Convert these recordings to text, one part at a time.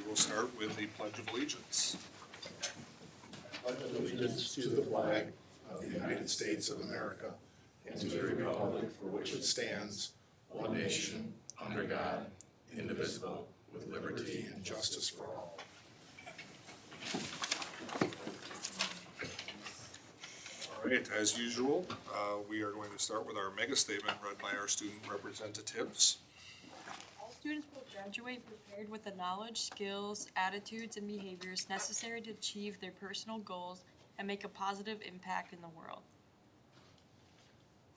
We will start with the Pledge of Allegiance. Pledge allegiance to the flag of the United States of America and to the republic for which it stands, one nation, under God, indivisible, with liberty and justice for all. All right, as usual, we are going to start with our mega statement read by our student representatives. All students will graduate prepared with the knowledge, skills, attitudes, and behaviors necessary to achieve their personal goals and make a positive impact in the world.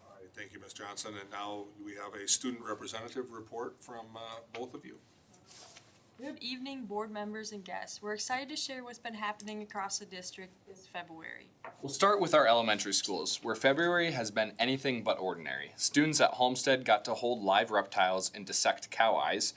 All right, thank you, Ms. Johnson. And now we have a student representative report from both of you. Good evening, board members and guests. We're excited to share what's been happening across the district this February. We'll start with our elementary schools, where February has been anything but ordinary. Students at Homestead got to hold live reptiles and dissect cow eyes,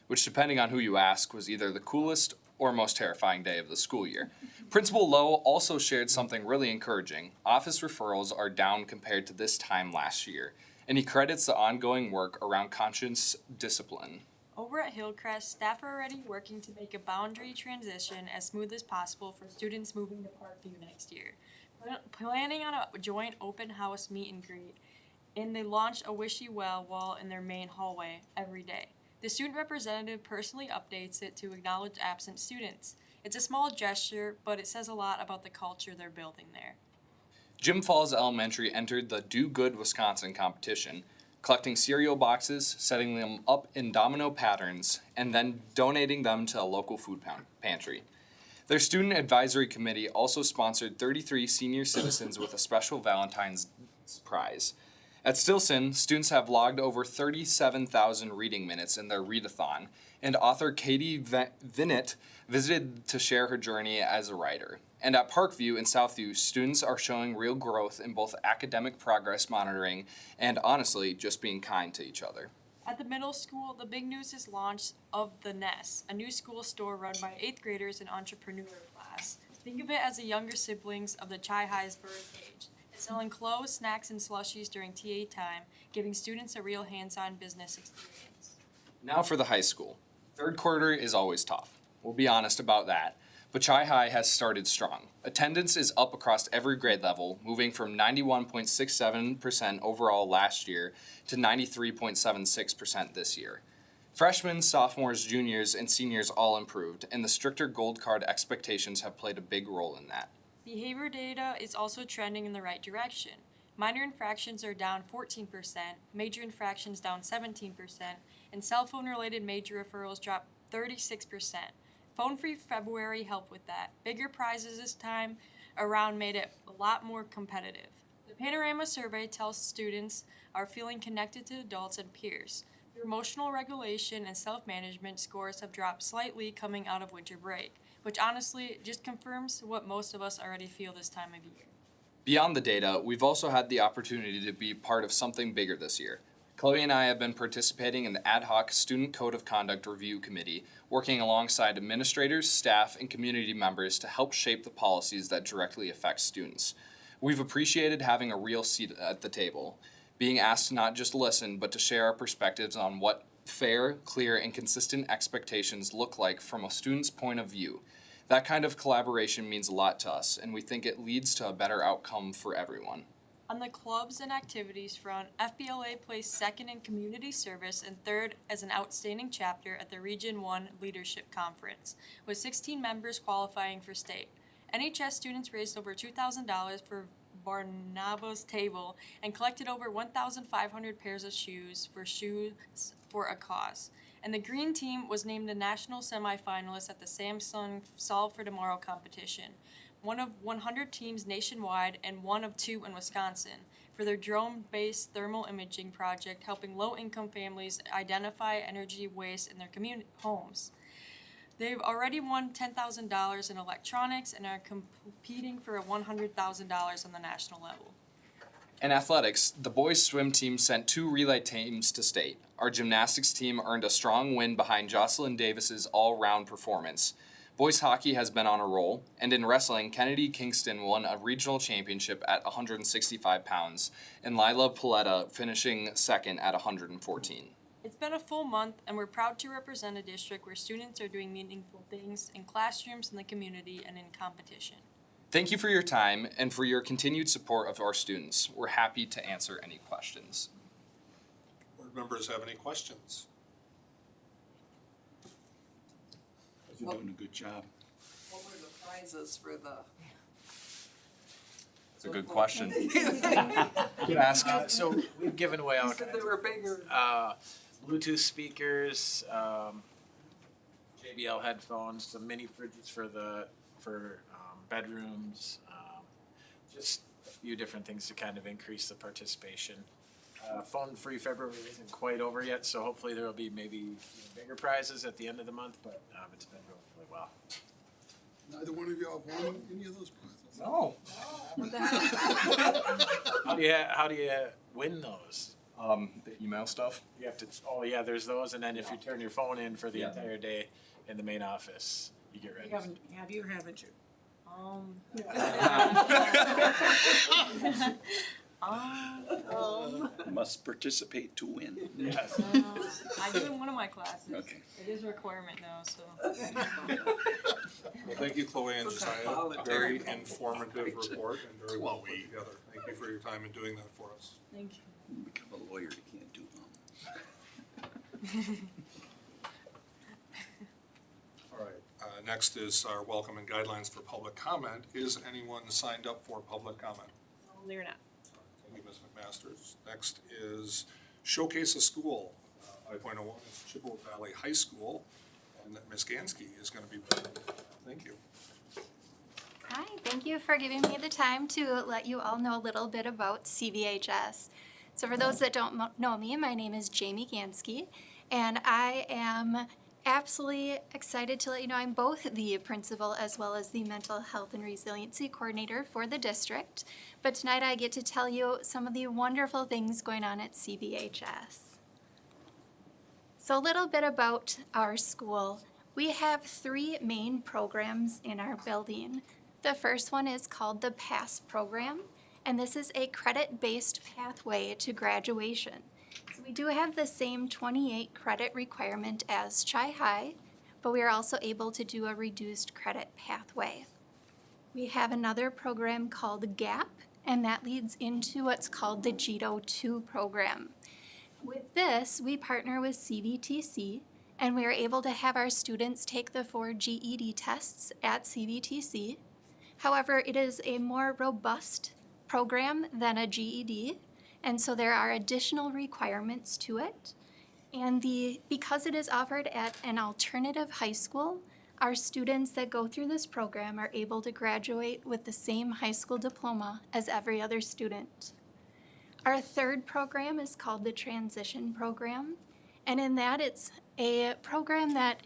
which, depending on who you ask, was either the coolest or most terrifying day of the school year. Principal Lowe also shared something really encouraging. Office referrals are down compared to this time last year, and he credits the ongoing work around conscience discipline. Over at Hillcrest, staff are already working to make a boundary transition as smooth as possible for students moving to Parkview next year. Planning on a joint open house meet and greet, and they launched a Wish You Well wall in their main hallway every day. The student representative personally updates it to acknowledge absent students. It's a small gesture, but it says a lot about the culture they're building there. Jim Falls Elementary entered the Do Good Wisconsin competition, collecting cereal boxes, setting them up in domino patterns, and then donating them to a local food pantry. Their student advisory committee also sponsored 33 senior citizens with a special Valentine's prize. At Stilson, students have logged over 37,000 reading minutes in their readathon, and author Katie Vinnett visited to share her journey as a writer. And at Parkview and Southview, students are showing real growth in both academic progress monitoring and, honestly, just being kind to each other. At the middle school, the big news is launch of The Nest, a new school store run by 8th graders and entrepreneur class. Think of it as the younger siblings of the Chi High's birdcage. It's selling clothes, snacks, and slushies during TA time, giving students a real hands-on business experience. Now for the high school. Third quarter is always tough. We'll be honest about that. But Chi High has started strong. Attendance is up across every grade level, moving from 91.67% overall last year to 93.76% this year. Freshmen, sophomores, juniors, and seniors all improved, and the stricter gold card expectations have played a big role in that. Behavior data is also trending in the right direction. Minor infractions are down 14%, major infractions down 17%, and cell phone-related major referrals dropped 36%. Phone-free February helped with that. Bigger prizes this time around made it a lot more competitive. The Panorama survey tells students are feeling connected to adults and peers. Their emotional regulation and self-management scores have dropped slightly coming out of winter break, which honestly just confirms what most of us already feel this time of year. Beyond the data, we've also had the opportunity to be part of something bigger this year. Chloe and I have been participating in the ad hoc Student Code of Conduct Review Committee, working alongside administrators, staff, and community members to help shape the policies that directly affect students. We've appreciated having a real seat at the table, being asked to not just listen, but to share our perspectives on what fair, clear, and consistent expectations look like from a student's point of view. That kind of collaboration means a lot to us, and we think it leads to a better outcome for everyone. On the clubs and activities front, FBLA placed second in community service and third as an outstanding chapter at the Region 1 Leadership Conference, with 16 members qualifying for state. NHS students raised over $2,000 for Barnabas Table and collected over 1,500 pairs of shoes for a cause. And the green team was named a national semifinalist at the Samsung Solve for Tomorrow competition, one of 100 teams nationwide and one of 2 in Wisconsin, for their drone-based thermal imaging project helping low-income families identify energy waste in their community homes. They've already won $10,000 in electronics and are competing for $100,000 on the national level. In athletics, the boys' swim team sent 2 relay teams to state. Our gymnastics team earned a strong win behind Jocelyn Davis's all-round performance. Boys hockey has been on a roll, and in wrestling, Kennedy Kingston won a regional championship at 165 pounds, and Lila Paletta finishing second at 114. It's been a full month, and we're proud to represent a district where students are doing meaningful things in classrooms, in the community, and in competition. Thank you for your time and for your continued support of our students. We're happy to answer any questions. Board members have any questions? You're doing a good job. What were the prizes for the? It's a good question. You can ask. So we've given away all You said they were bigger. Bluetooth speakers, JBL headphones, some mini fridges for bedrooms, just a few different things to kind of increase the participation. Phone Free February isn't quite over yet, so hopefully there will be maybe even bigger prizes at the end of the month, but it's been going really well. Neither one of you have won any of those prizes. No. How do you win those? The email stuff. You have to. Oh yeah, there's those, and then if you turn your phone in for the entire day in the main office, you get ready. Have you or haven't you? Must participate to win. Yes. I do in one of my classes. Okay. It is a requirement now, so. Well, thank you, Chloe and Looks Josiah. like Very informative report and very well put together. Thank you for your time in doing that for us. Thank you. Become a lawyer, you can't do them. All right, next is our welcome and guidelines for public comment. Is anyone signed up for public comment? No, they're not. Thank you, Ms. McMasters. Next is Showcase a School. 5.01 is Chippewa Valley High School, and Ms. Gansky is going to be presenting. Thank you. Hi, thank you for giving me the time to let you all know a little bit about CVHS. So for those that don't know me, my name is Jamie Gansky, and I am absolutely excited to let you know I'm both the principal as well as the mental health and resiliency coordinator for the district. But tonight I get to tell you some of the wonderful things going on at CVHS. So a little bit about our school. We have 3 main programs in our building. The first one is called the PASS program, and this is a credit-based pathway to graduation. So we do have the same 28 credit requirement as Chi-High, but we are also able to do a reduced credit pathway. We have another program called GAP, and that leads into what's called the GETO 2 program. With this, we partner with CVTC, and we are able to have our students take the 4 GED tests at CVTC. However, it is a more robust program than a GED, and so there are additional requirements to it. And because it is offered at an alternative high school, our students that go through this program are able to graduate with the same high school diploma as every other student. Our third program is called the Transition Program, and in that it's a program that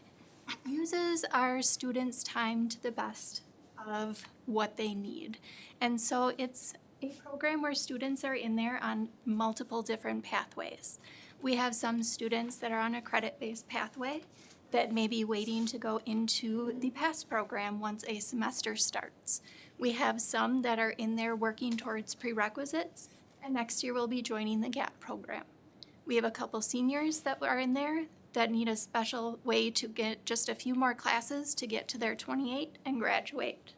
uses our students' time to the best of what they need. And so it's a program where students are in there on multiple different pathways. We have some students that are on a credit-based pathway that may be waiting to go into the PASS program once a semester starts. We have some that are in there working towards prerequisites, and next year we'll be joining the GAP program. We have a couple seniors that are in there that need a special way to get just a few more classes to get to their 28 and graduate.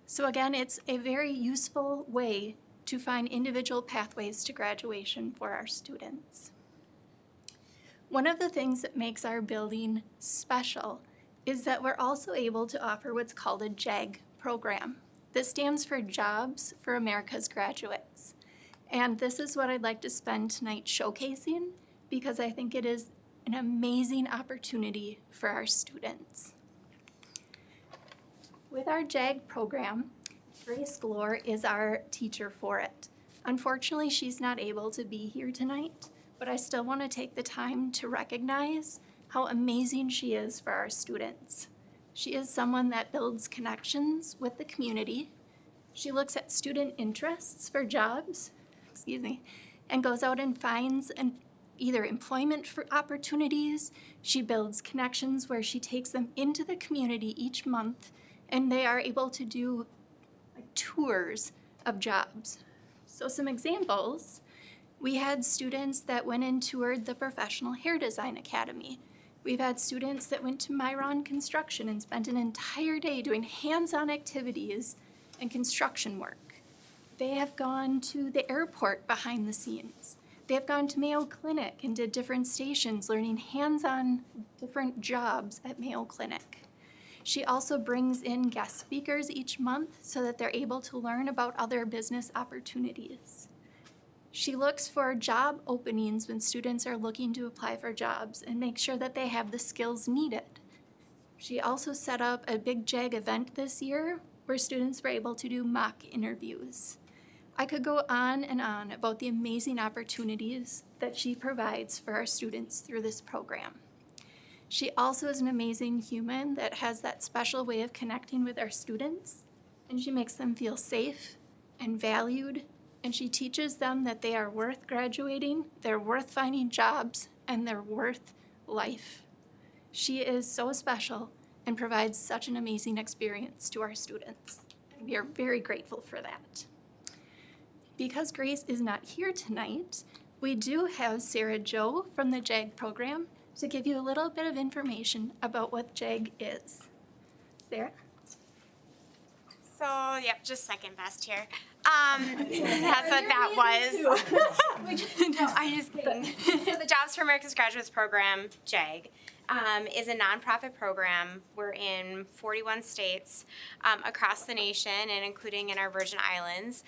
So again, it's a very useful way to find individual pathways to graduation for our students. One of the things that makes our building special is that we're also able to offer what's called a JAG program. This stands for Jobs for America's Graduates. And this is what I'd like to spend tonight showcasing because I think it is an amazing opportunity for our students. With our JAG program, Grace Glore is our teacher for it. Unfortunately, she's not able to be here tonight, but I still want to take the time to recognize how amazing she is for our students. She is someone that builds connections with the community. She looks at student interests for jobs, and goes out and finds either employment for opportunities. She builds connections where she takes them into the community each month, and they are able to do tours of jobs. So some examples, We had students that went and toured the Professional Hair Design Academy. We've had students that went to Myron Construction and spent an entire day doing hands-on activities and construction work. They have gone to the airport behind the scenes. They have gone to Mayo Clinic and did different stations learning hands-on different jobs at Mayo Clinic. She also brings in guest speakers each month so that they're able to learn about other business opportunities. She looks for job openings when students are looking to apply for jobs and make sure that they have the skills needed. She also set up a Big JAG event this year where students were able to do mock interviews. I could go on and on about the amazing opportunities that she provides for our students through this program. She also is an amazing human that has that special way of connecting with our students, and she makes them feel safe and valued, and she teaches them that they are worth graduating, they're worth finding jobs, and they're worth life. She is so special and provides such an amazing experience to our students, and we are very grateful for that. Because Grace is not here tonight, we do have Sarah Jo from the JAG program to give you a little bit of information about what JAG is. Sarah? So, yep, just second best here. That's what that was. No, I'm just kidding. So the Jobs for America's Graduates program, JAG, is a nonprofit program. We're in 41 states across the nation and including in our Virgin Islands.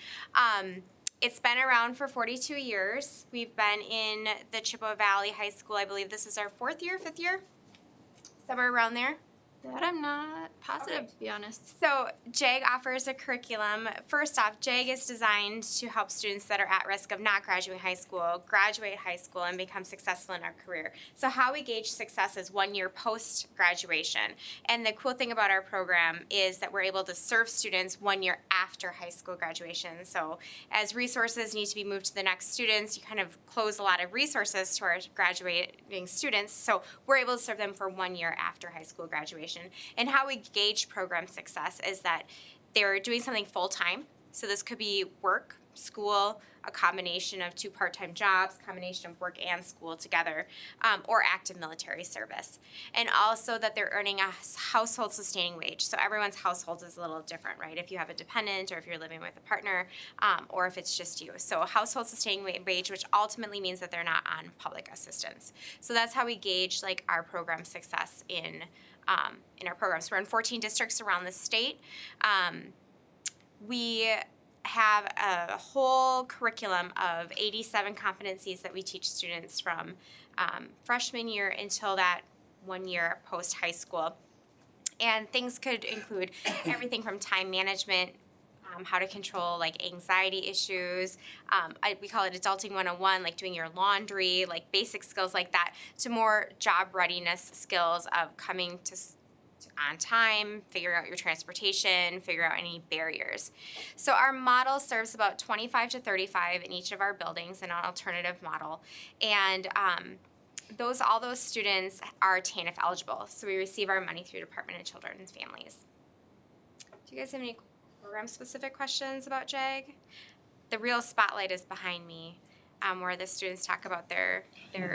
It's been around for 42 years. We've been in the Chippewa Valley High School. I believe this is our 4th year, 5th year, somewhere around there. That I'm not positive, Okay. to be honest. So JAG offers a curriculum. First off, JAG is designed to help students that are at risk of not graduating high school, graduate high school, and become successful in our career. So how we gauge success is 1 year post-graduation. And the cool thing about our program is that we're able to serve students 1 year after high school graduation. So as resources need to be moved to the next students, you kind of close a lot of resources to our graduating students. So we're able to serve them for 1 year after high school graduation. And how we gauge program success is that they're doing something full-time. So this could be work, school, a combination of 2 part-time jobs, combination of work and school together, or active military service. And also that they're earning a household sustaining wage. So everyone's household is a little different, right? If you have a dependent or if you're living with a partner, or if it's just you. So a household sustaining wage, which ultimately means that they're not on public assistance. So that's how we gauge like our program success in our programs. We're in 14 districts around the state. We have a whole curriculum of 87 competencies that we teach students from freshman year until that 1 year post high school. And things could include everything from time management, how to control like anxiety issues. We call it adulting 101, like doing your laundry, like basic skills like that, to more job readiness skills of coming to on time, figure out your transportation, figure out any barriers. So our model serves about 25 to 35 in each of our buildings, an alternative model. And all those students are TANF eligible. So we receive our money through Department of Children and Families. Do you guys have any program-specific questions about JAG? The real spotlight is behind me, where the students talk about their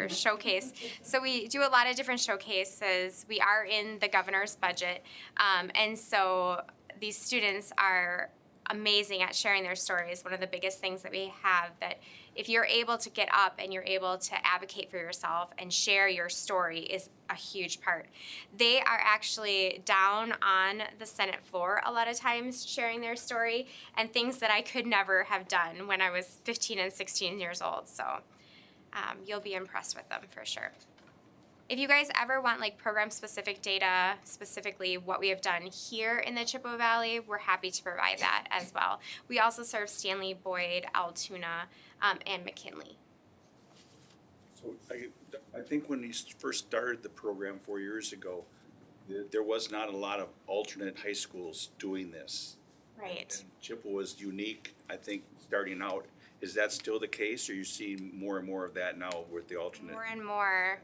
showcase. So we do a lot of different showcases. We are in the governor's budget, and so these students are amazing at sharing their stories. One of the biggest things that we have, that if you're able to get up and you're able to advocate for yourself and share your story, is a huge part. They are actually down on the Senate floor a lot of times sharing their story and things that I could never have done when I was 15 and 16 years old. So you'll be impressed with them for sure. If you guys ever want like program specific data, specifically what we have done here in the Chippewa Valley, we're happy to provide that as well. We also serve Stanley, Boyd, Altoona, and McKinley. So I think when he first started the program 4 years ago, there was not a lot of alternate high schools doing this. Right. And Chippewa was unique, I think, starting out. Is that still the case, or are you seeing more and more of that now with the alternate? More and more.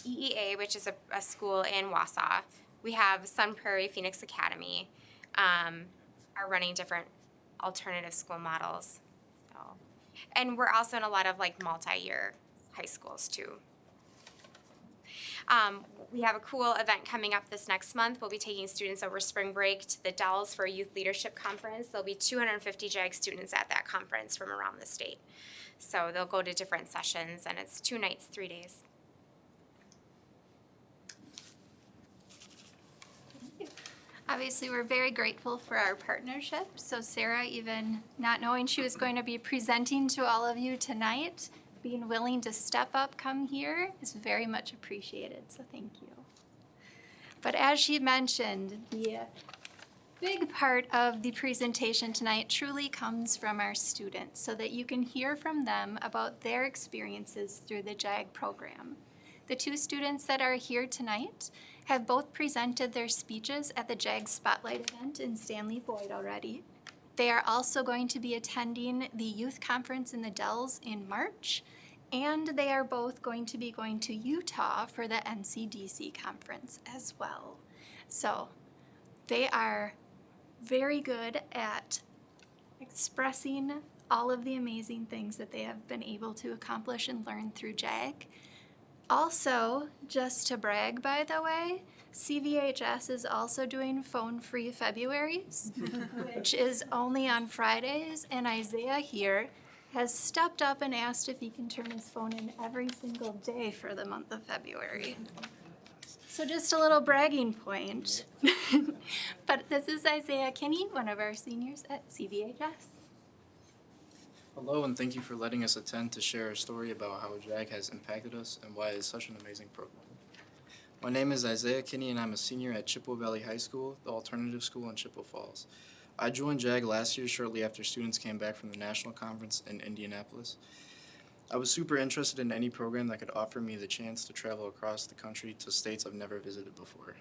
EEA, which is a school in Wausau, we have Sun Prairie Phoenix Academy, are running different alternative school models. And we're also in a lot of like multi-year high schools too. We have a cool event coming up this next month. We'll be taking students over spring break to the Dells for a youth leadership conference. There'll be 250 JAG students at that conference from around the state. So they'll go to different sessions, and it's 2 nights, 3 days. Obviously, we're very grateful for our partnership. So Sarah, even not knowing she was going to be presenting to all of you tonight, being willing to step up, come here is very much appreciated. So thank you. But as she mentioned, the big part of the presentation tonight truly comes from our students so that you can hear from them about their experiences through the JAG program. The 2 students that are here tonight have both presented their speeches at the JAG Spotlight event in Stanley Boyd already. They are also going to be attending the youth conference in the Dells in March, and they are both going to be going to Utah for the NCDC conference as well. So they are very good at expressing all of the amazing things that they have been able to accomplish and learn through JAG. Also, just to brag, by the way, CVHS is also doing phone-free Februaries, which is only on Fridays, and Isaiah here has stepped up and asked if he can turn his phone in every single day for the month of February. So just a little bragging point. But this is Isaiah Kinney, one of our seniors at CVHS. Hello, and thank you for letting us attend to share a story about how JAG has impacted us and why it is such an amazing program. My name is Isaiah Kinney, and I'm a senior at Chippewa Valley High School, the alternative school in Chippewa Falls. I joined JAG last year shortly after students came back from the national conference in Indianapolis. I was super interested in any program that could offer me the chance to travel across the country to states I've never visited before.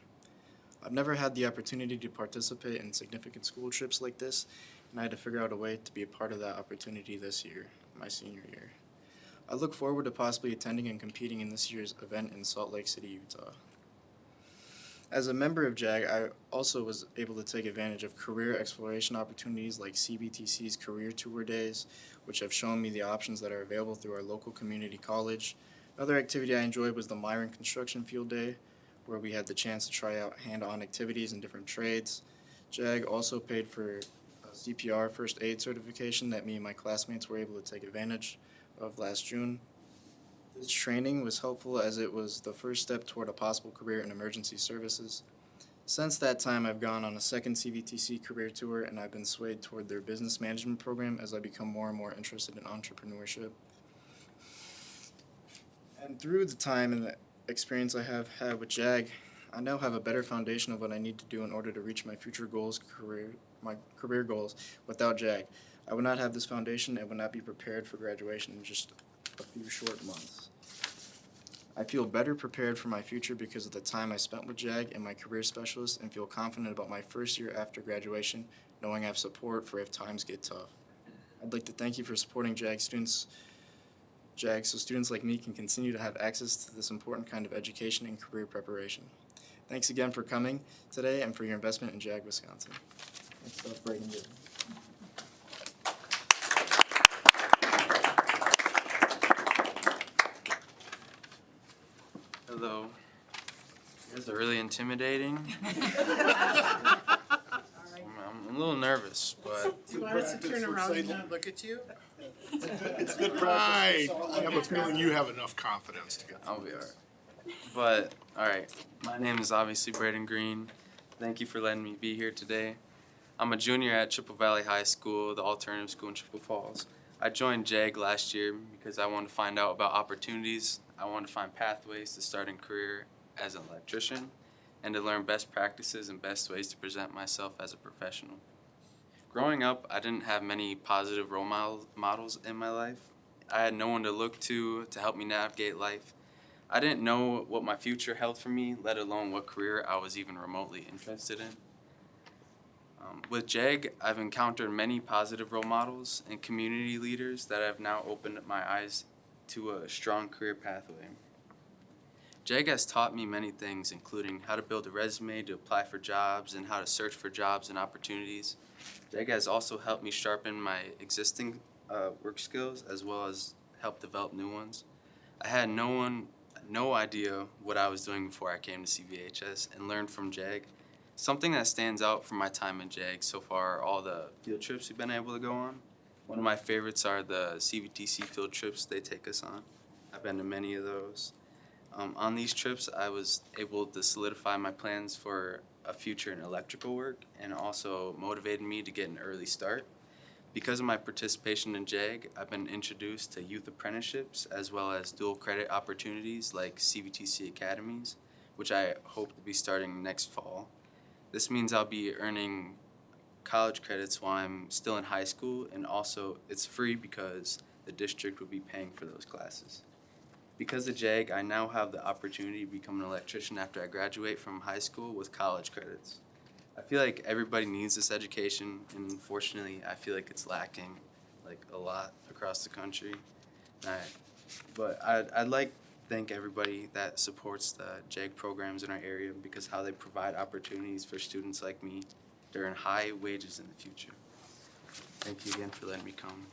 I've never had the opportunity to participate in significant school trips like this, and I had to figure out a way to be a part of that opportunity this year, my senior year. I look forward to possibly attending and competing in this year's event in Salt Lake City, Utah. As a member of JAG, I also was able to take advantage of career exploration opportunities like CBTC's Career Tour Days, which have shown me the options that are available through our local community college. Another activity I enjoyed was the Myron Construction Field Day, where we had the chance to try out hand-on activities in different trades. JAG also paid for a CPR first aid certification that me and my classmates were able to take advantage of last June. This training was helpful as it was the first step toward a possible career in emergency services. Since that time, I've gone on a second CVTC career tour, and I've been swayed toward their business management program as I become more and more interested in entrepreneurship. And through the time and the experience I have had with JAG, I now have a better foundation of what I need to do in order to reach my future goals, my career goals without JAG. I would not have this foundation and would not be prepared for graduation in just a few short months. I feel better prepared for my future because of the time I spent with JAG and my career specialist, and feel confident about my first year after graduation, knowing I have support for if times get tough. I'd like to thank you for supporting JAG so students like me can continue to have access to this important kind of education and career preparation. Thanks again for coming today and for your investment in JAG Wisconsin. Next up, Braden Gibbons. Hello. You guys are really intimidating. I'm a little nervous, but Do you want us to turn around and not look at you? It's good practice. I have a feeling you have enough confidence to get I'll be alright. But, alright, my name is obviously Braden Green. Thank you for letting me be here today. I'm a junior at Chippewa Valley High School, the alternative school in Chippewa Falls. I joined JAG last year because I wanted to find out about opportunities. I wanted to find pathways to starting a career as an electrician and to learn best practices and best ways to present myself as a professional. Growing up, I didn't have many positive role models in my life. I had no one to look to help me navigate life. I didn't know what my future held for me, let alone what career I was even remotely interested in. With JAG, I've encountered many positive role models and community leaders that have now opened my eyes to a strong career pathway. JAG has taught me many things, including how to build a resume to apply for jobs and how to search for jobs and opportunities. JAG has also helped me sharpen my existing work skills as well as help develop new ones. I had no idea what I was doing before I came to CVHS and learned from JAG. Something that stands out from my time in JAG so far are all the field trips we've been able to go on. One of my favorites are the CVTC field trips they take us on. I've been to many of those. On these trips, I was able to solidify my plans for a future in electrical work and also motivated me to get an early start. Because of my participation in JAG, I've been introduced to youth apprenticeships as well as dual credit opportunities like CVTC academies, which I hope to be starting next fall. This means I'll be earning college credits while I'm still in high school, and also it's free because the district will be paying for those classes. Because of JAG, I now have the opportunity to become an electrician after I graduate from high school with college credits. I feel like everybody needs this education, and unfortunately, I feel like it's lacking like a lot across the country. But I'd like to thank everybody that supports the JAG programs in our area because how they provide opportunities for students like me during high wages in the future. Thank you again for letting me come.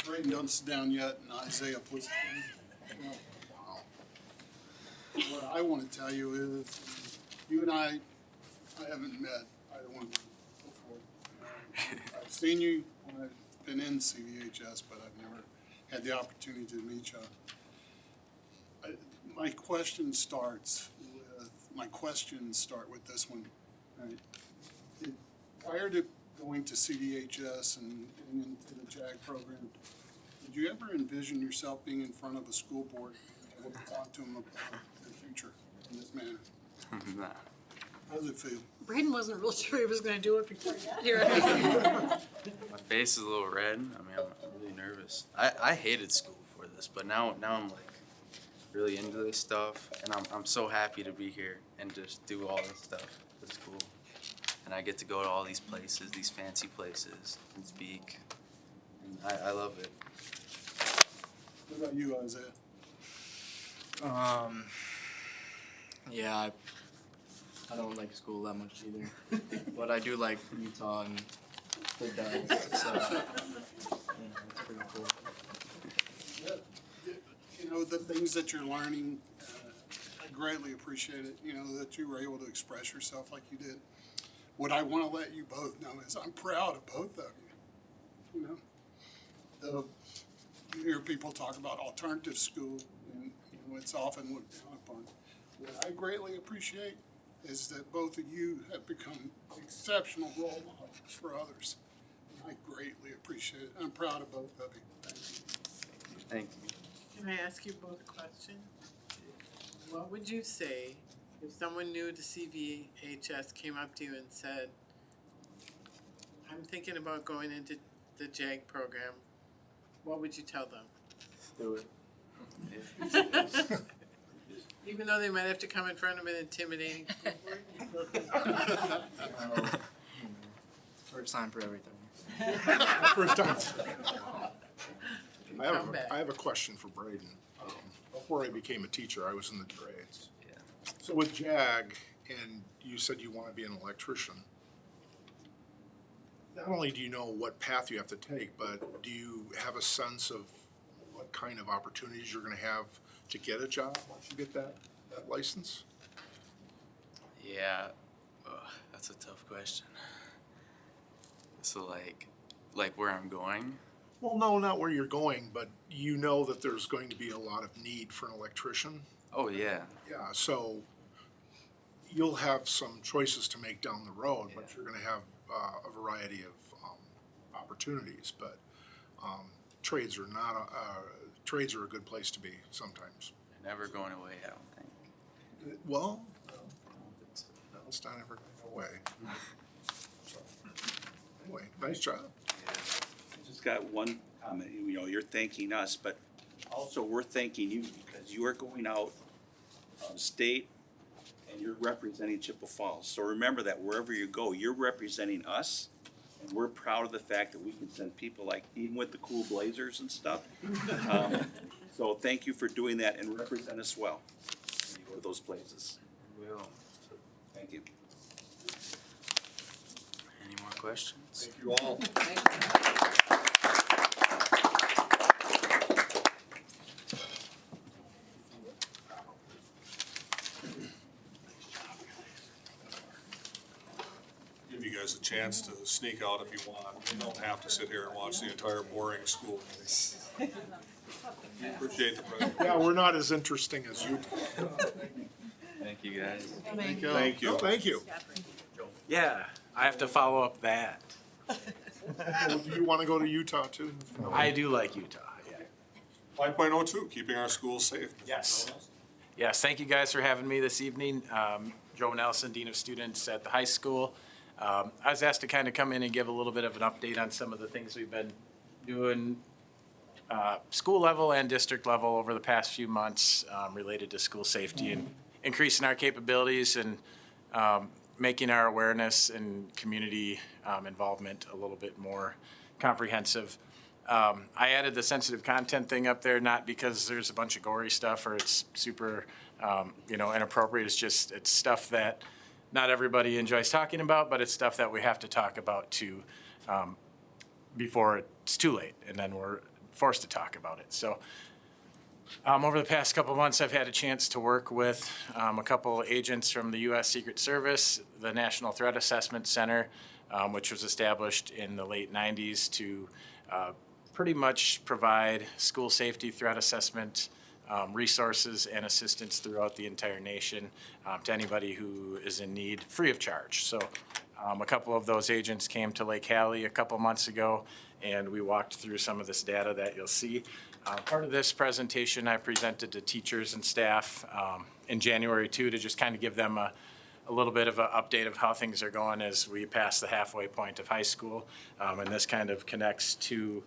Braden, don't sit down yet, and Isaiah, please. Wow. What I want to tell you is, you and I haven't met either one of you before. I've seen you when I've been in CVHS, but I've never had the opportunity to meet you. My questions start with this one. Right? Prior to going to CVHS and into the JAG program, did you ever envision yourself being in front of a school board and able to talk to them about the future in this manner? Nah. How does it feel? Braden wasn't real sure he was gonna do it before he got here. My face is a little red. I mean, I'm really nervous. I hated school before this, but now I'm like really into this stuff, and I'm so happy to be here and just do all this stuff. It's cool. And I get to go to all these places, these fancy places, and speak. And I love it. What about you, Isaiah? Yeah, I don't like school that much either, but I do like Utah and the Ducks, so yeah, it's pretty cool. You know, the things that you're learning, I greatly appreciate it, you know, that you were able to express yourself like you did. What I want to let you both know is I'm proud of both of you. You know, you hear people talk about alternative school, and you know, it's often looked down upon. What I greatly appreciate is that both of you have become exceptional role models for others. And I greatly appreciate it. I'm proud of both of you. Thank you. Thank you. Can I ask you both a question? What would you say if someone new to CVHS came up to you and said, I'm thinking about going into the JAG program, what would you tell them? Do it. Even though they might have to come in front of an intimidating school board? First time for everything. First time. Come back. I have a question for Braden. Before I became a teacher, I was in the trades. Yeah. So with JAG, and you said you want to be an electrician, not only do you know what path you have to take, but do you have a sense of what kind of opportunities you're going to have to get a job once you get that license? Yeah, that's a tough question. So like where I'm going? Well, no, not where you're going, but you know that there's going to be a lot of need for an electrician. Oh yeah. Yeah, so you'll have some choices to make down the road, but you're going to have a variety of opportunities. But trades are not trades are a good place to be sometimes. They're never going away, I don't think. Well, no, it's not ever going away. So, anyway, nice job. I just got one comment. You know, you're thanking us, but also we're thanking you because you are going out of state and you're representing Chippewa Falls. So remember that wherever you go, you're representing us, and we're proud of the fact that we can send people like, even with the cool blazers and stuff. So thank you for doing that and represent us well when you go to those places. Will. Thank you. questions. Thank you all. Give you guys a chance to sneak out if you want. You don't have to sit here and watch the entire boring school meeting. Appreciate the presentation. Yeah, we're not as interesting as you. Thank you, guys. Thank you. Oh, thank you. Yeah, I have to follow up that. Well, do you want to go to Utah too? I do like Utah, yeah. 5.02, keeping our schools safe. Yes. Yes, thank you guys for having me this evening. Joe Nelson, Dean of Students at the high school. I was asked to kind of come in and give a little bit of an update on some of the things we've been doing school level and district level over the past few months related to school safety and increasing our capabilities and making our awareness and community involvement a little bit more comprehensive. I added the sensitive content thing up there, not because there's a bunch of gory stuff or it's super, inappropriate. It's just, it's stuff that not everybody enjoys talking about, but it's stuff that we have to talk about to, before it's too late, and then we're forced to talk about it. So over the past couple of months, I've had a chance to work with a couple agents from the U.S. Secret Service, the National Threat Assessment Center, which was established in the late 90s to pretty much provide school safety threat assessment resources and assistance throughout the entire nation to anybody who is in need, free of charge. So a couple of those agents came to Lake Hallie a couple months ago, and we walked through some of this data that you'll see. Part of this presentation I presented to teachers and staff in January too, to just kind of give them a little bit of an update of how things are going as we pass the halfway point of high school. And this kind of connects to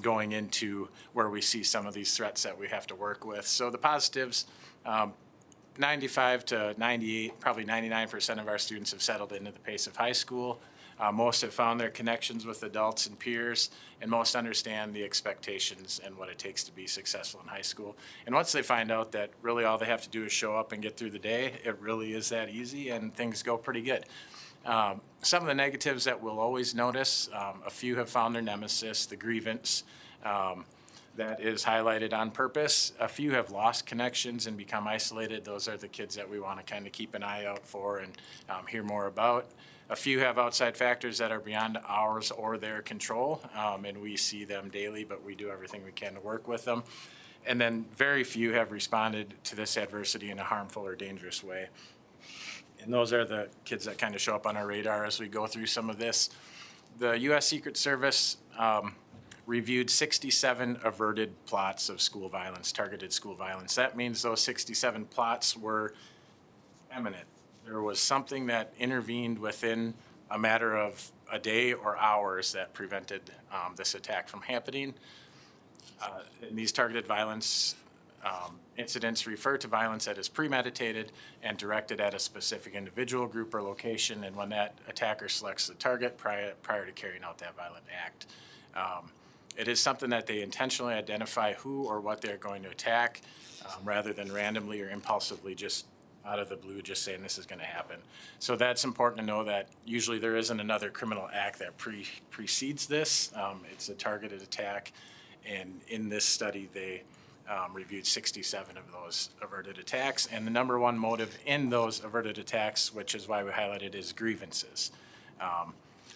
going into where we see some of these threats that we have to work with. So the positives, 95 to 98, probably 99% of our students have settled into the pace of high school. Most have found their connections with adults and peers, and most understand the expectations and what it takes to be successful in high school. And once they find out that really all they have to do is show up and get through the day, it really is that easy, and things go pretty good. Some of the negatives that we'll always notice, a few have found their nemesis, the grievance. That is highlighted on purpose. A few have lost connections and become isolated. Those are the kids that we want to kind of keep an eye out for and hear more about. A few have outside factors that are beyond ours or their control, and we see them daily, but we do everything we can to work with them. And then very few have responded to this adversity in a harmful or dangerous way. And those are the kids that kind of show up on our radar as we go through some of this. The U.S. Secret Service reviewed 67 averted plots of school violence, targeted school violence. That means those 67 plots were imminent. There was something that intervened within a matter of a day or hours that prevented this attack from happening. And these targeted violence incidents refer to violence that is premeditated and directed at a specific individual, group, or location, and when that attacker selects the target prior to carrying out that violent act. It is something that they intentionally identify who or what they're going to attack, rather than randomly or impulsively just out of the blue just saying this is going to happen. So that's important to know that usually there isn't another criminal act that precedes this. It's a targeted attack, and in this study they reviewed 67 of those averted attacks, and the number one motive in those averted attacks, which is why we highlighted, is grievances.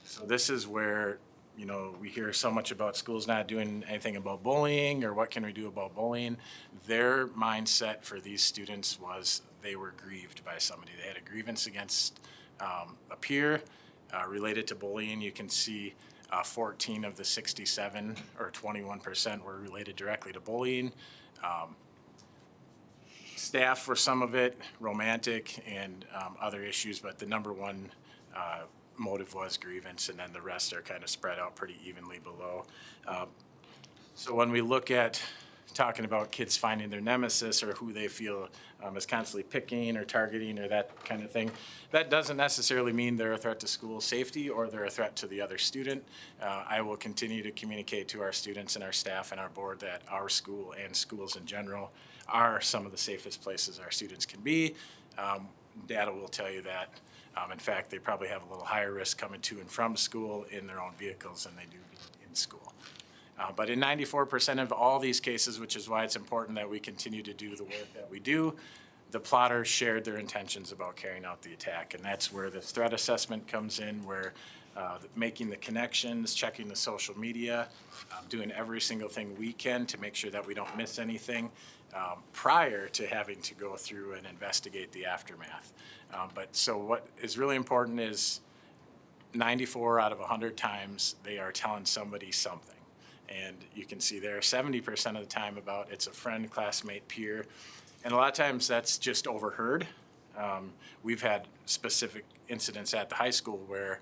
So this is where, you know, we hear so much about schools not doing anything about bullying or what can we do about bullying. Their mindset for these students was they were grieved by somebody. They had a grievance against a peer related to bullying. You can see 14 of the 67, or 21%, were related directly to bullying. Staff for some of it, romantic and other issues, but the number one motive was grievance, and then the rest are kind of spread out pretty evenly below. So when we look at talking about kids finding their nemesis or who they feel is constantly picking or targeting or that kind of thing, that doesn't necessarily mean they're a threat to school safety or they're a threat to the other student. I will continue to communicate to our students and our staff and our board that our school and schools in general are some of the safest places our students can be. data will tell you that. In fact, they probably have a little higher risk coming to and from school in their own vehicles than they do in school. But in 94% of all these cases, which is why it's important that we continue to do the work that we do, the plotters shared their intentions about carrying out the attack. And that's where the threat assessment comes in, where making the connections, checking the social media, doing every single thing we can to make sure that we don't miss anything prior to having to go through and investigate the aftermath. But so what is really important is 94 out of 100 times they are telling somebody something. And you can see there 70% of the time about it's a friend, classmate, peer. And a lot of times that's just overheard. We've had specific incidents at the high school where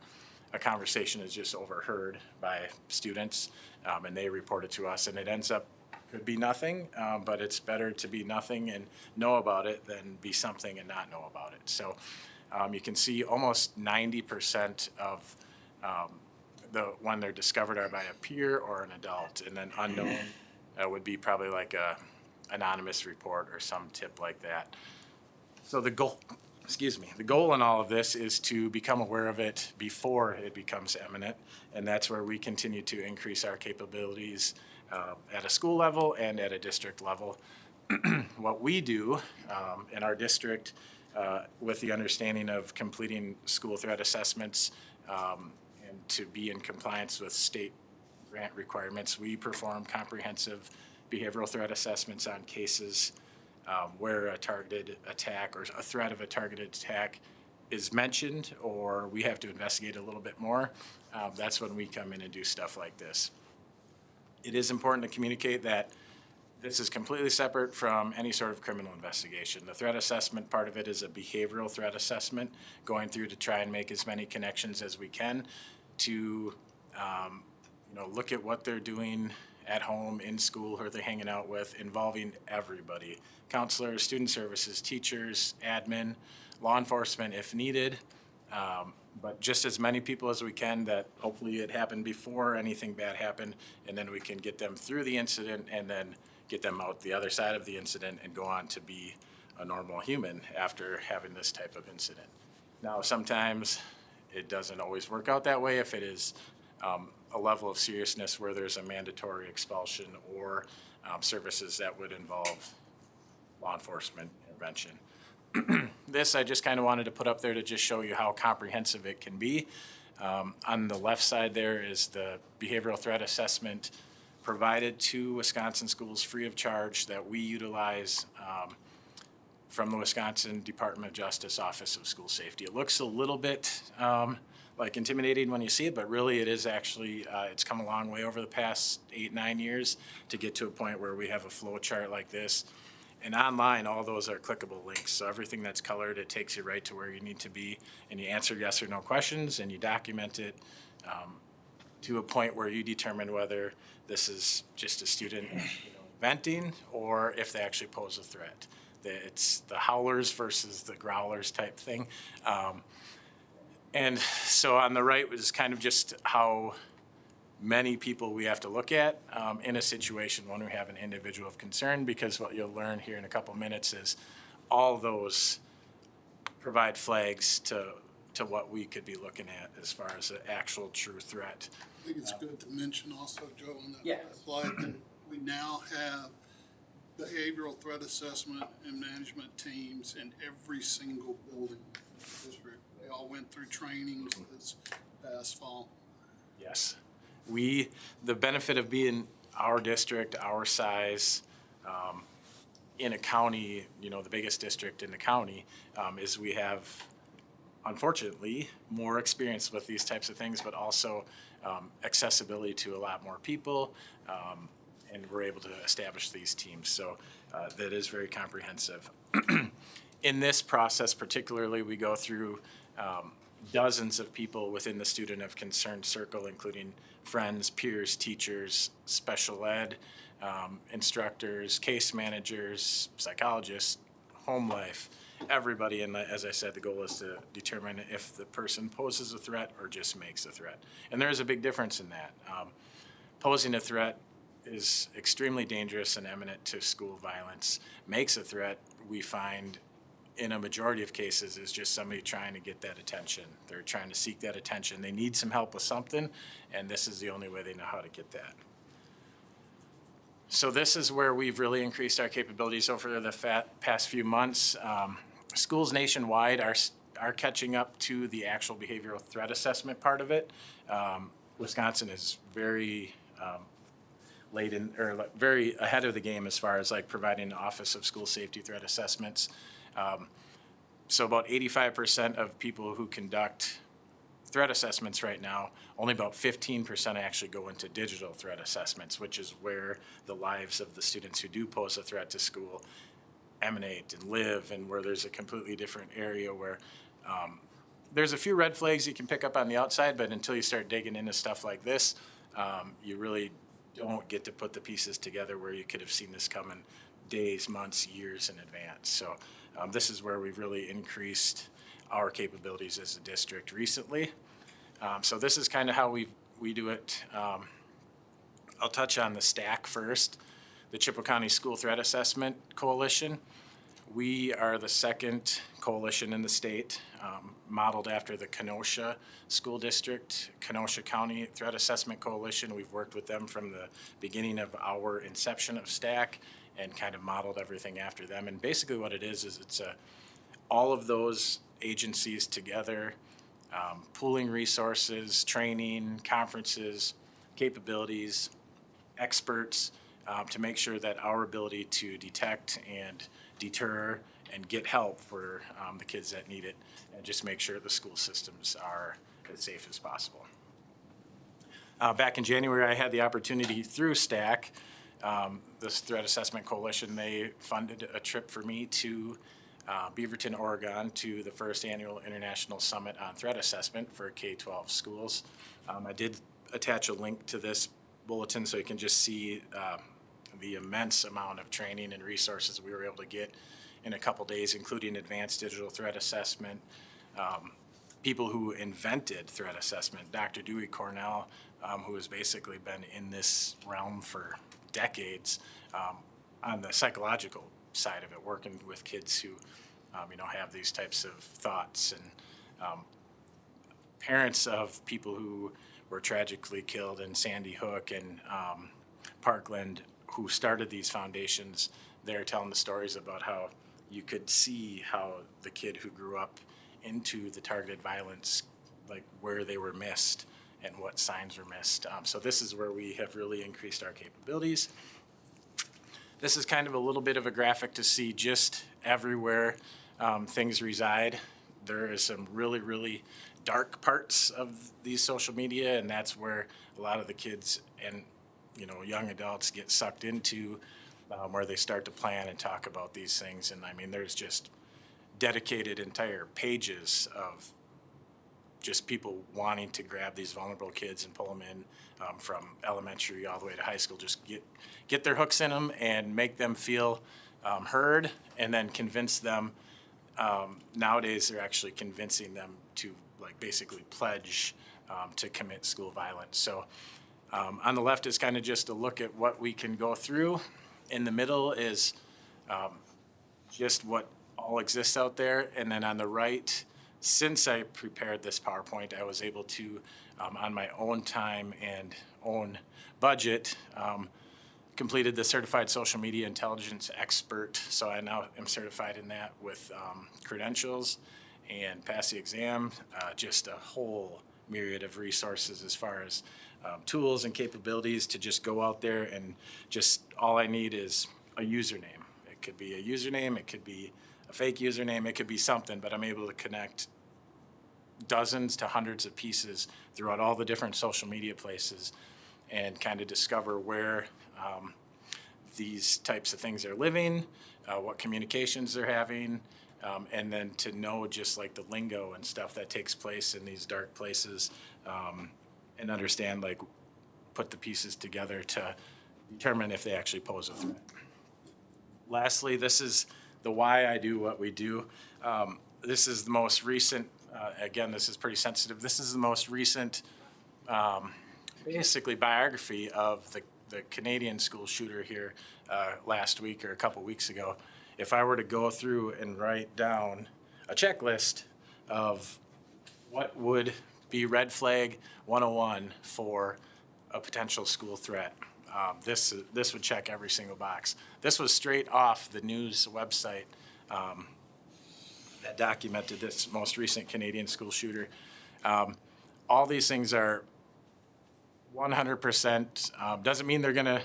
a conversation is just overheard by students, and they report it to us, and it ends up, could be nothing, but it's better to be nothing and know about it than be something and not know about it. So you can see almost 90% of when they're discovered are by a peer or an adult, and then unknown would be probably like a anonymous report or some tip like that. So the goal in all of this is to become aware of it before it becomes imminent, and that's where we continue to increase our capabilities at a school level and at a district level. What we do in our district, with the understanding of completing school threat assessments and to be in compliance with state grant requirements, we perform comprehensive behavioral threat assessments on cases where a targeted attack or a threat of a targeted attack is mentioned, or we have to investigate a little bit more. That's when we come in and do stuff like this. It is important to communicate that this is completely separate from any sort of criminal investigation. The threat assessment part of it is a behavioral threat assessment, going through to try and make as many connections as we can to look at what they're doing at home, in school, who are they hanging out with, involving everybody. Counselors, student services, teachers, admin, law enforcement if needed, but just as many people as we can that hopefully it happened before anything bad happened, and then we can get them through the incident and then get them out the other side of the incident and go on to be a normal human after having this type of incident. Now, sometimes it doesn't always work out that way if it is a level of seriousness where there's a mandatory expulsion or services that would involve law enforcement intervention. This I just kind of wanted to put up there to just show you how comprehensive it can be. On the left side there is the behavioral threat assessment provided to Wisconsin schools free of charge that we utilize from the Wisconsin Department of Justice Office of School Safety. It looks a little bit like intimidating when you see it, but really it is actually, it's come a long way over the past 8-9 years to get to a point where we have a flow chart like this. And online, all those are clickable links. So everything that's colored, it takes you right to where you need to be, and you answer yes or no questions, and you document it to a point where you determine whether this is just a student venting or if they actually pose a threat. It's the howlers versus the growlers type thing. And so on the right was kind of just how many people we have to look at in a situation when we have an individual of concern, because what you'll learn here in a couple minutes is all those provide flags to what we could be looking at as far as an actual true threat. I think it's good to mention also, Joe, on that Yeah. slide, that we now have behavioral threat assessment and management teams in every single building in the district. They all went through trainings this past fall. Yes. The benefit of being our district, our size, in a county, the biggest district in the county, is we have, unfortunately, more experience with these types of things, but also accessibility to a lot more people, and we're able to establish these teams. So that is very comprehensive. In this process particularly, we go through dozens of people within the student of concern circle, including friends, peers, teachers, special ed, instructors, case managers, psychologists, home life, everybody. And as I said, the goal is to determine if the person poses a threat or just makes a threat. And there's a big difference in that. Posing a threat is extremely dangerous and eminent to school violence. Makes a threat, we find, in a majority of cases is just somebody trying to get that attention. They're trying to seek that attention. They need some help with something, and this is the only way they know how to get that. So this is where we've really increased our capabilities over the past few months. Schools nationwide are catching up to the actual behavioral threat assessment part of it. Wisconsin is very very ahead of the game as far as like providing the Office of School Safety Threat Assessments. So about 85% of people who conduct threat assessments right now, only about 15% actually go into digital threat assessments, which is where the lives of the students who do pose a threat to school emanate and live, and where there's a completely different area where there's a few red flags you can pick up on the outside, but until you start digging into stuff like this, you really don't get to put the pieces together where you could have seen this coming days, months, years in advance. So this is where we've really increased our capabilities as a district recently. So this is kind of how we do it. I'll touch on the STAC first, the Chippewa County School Threat Assessment Coalition. We are the second coalition in the state, modeled after the Kenosha School District, Kenosha County Threat Assessment Coalition. We've worked with them from the beginning of our inception of STAC and kind of modeled everything after them. And basically what it is it's all of those agencies together, pooling resources, training, conferences, capabilities, experts, to make sure that our ability to detect and deter and get help for the kids that need it, and just make sure the school systems are as safe as possible. Back in January, I had the opportunity through STAC, this Threat Assessment Coalition, they funded a trip for me to Beaverton, Oregon, to the first annual International Summit on Threat Assessment for K-12 schools. I did attach a link to this bulletin so you can just see the immense amount of training and resources we were able to get in a couple days, including advanced digital threat assessment. People who invented threat assessment, Dr. Dewey Cornell, who has basically been in this realm for decades on the psychological side of it, working with kids who have these types of thoughts, and parents of people who were tragically killed in Sandy Hook and Parkland, who started these foundations. They're telling the stories about how you could see how the kid who grew up into the targeted violence, like where they were missed and what signs were missed. So this is where we have really increased our capabilities. This is kind of a little bit of a graphic to see just everywhere things reside. There is some really, really dark parts of these social media, and that's where a lot of the kids and young adults get sucked into, where they start to plan and talk about these things. And I mean, there's just dedicated entire pages of just people wanting to grab these vulnerable kids and pull them in from elementary all the way to high school, just get their hooks in them and make them feel heard, and then convince them. Nowadays, they're actually convincing them to basically pledge to commit school violence. So on the left is kind of just a look at what we can go through. In the middle is just what all exists out there. And then on the right, since I prepared this PowerPoint, I was able to, on my own time and own budget, completed the Certified Social Media Intelligence Expert. So I now am certified in that with credentials and passed the exam. Just a whole myriad of resources as far as tools and capabilities to just go out there, and just all I need is a username. It could be a username, it could be a fake username, it could be something, but I'm able to connect dozens to hundreds of pieces throughout all the different social media places and kind of discover where these types of things are living, what communications they're having, and then to know just like the lingo and stuff that takes place in these dark places, and understand, put the pieces together to determine if they actually pose a threat. Lastly, this is the why I do what we do. This is the most recent, again, this is pretty sensitive. This is the most recent, basically biography of the Canadian school shooter here last week or a couple weeks ago. if I were to go through and write down a checklist of what would be red flag 101 for a potential school threat, this would check every single box. This was straight off the news website that documented this most recent Canadian school shooter. All these things are 100%, doesn't mean they're gonna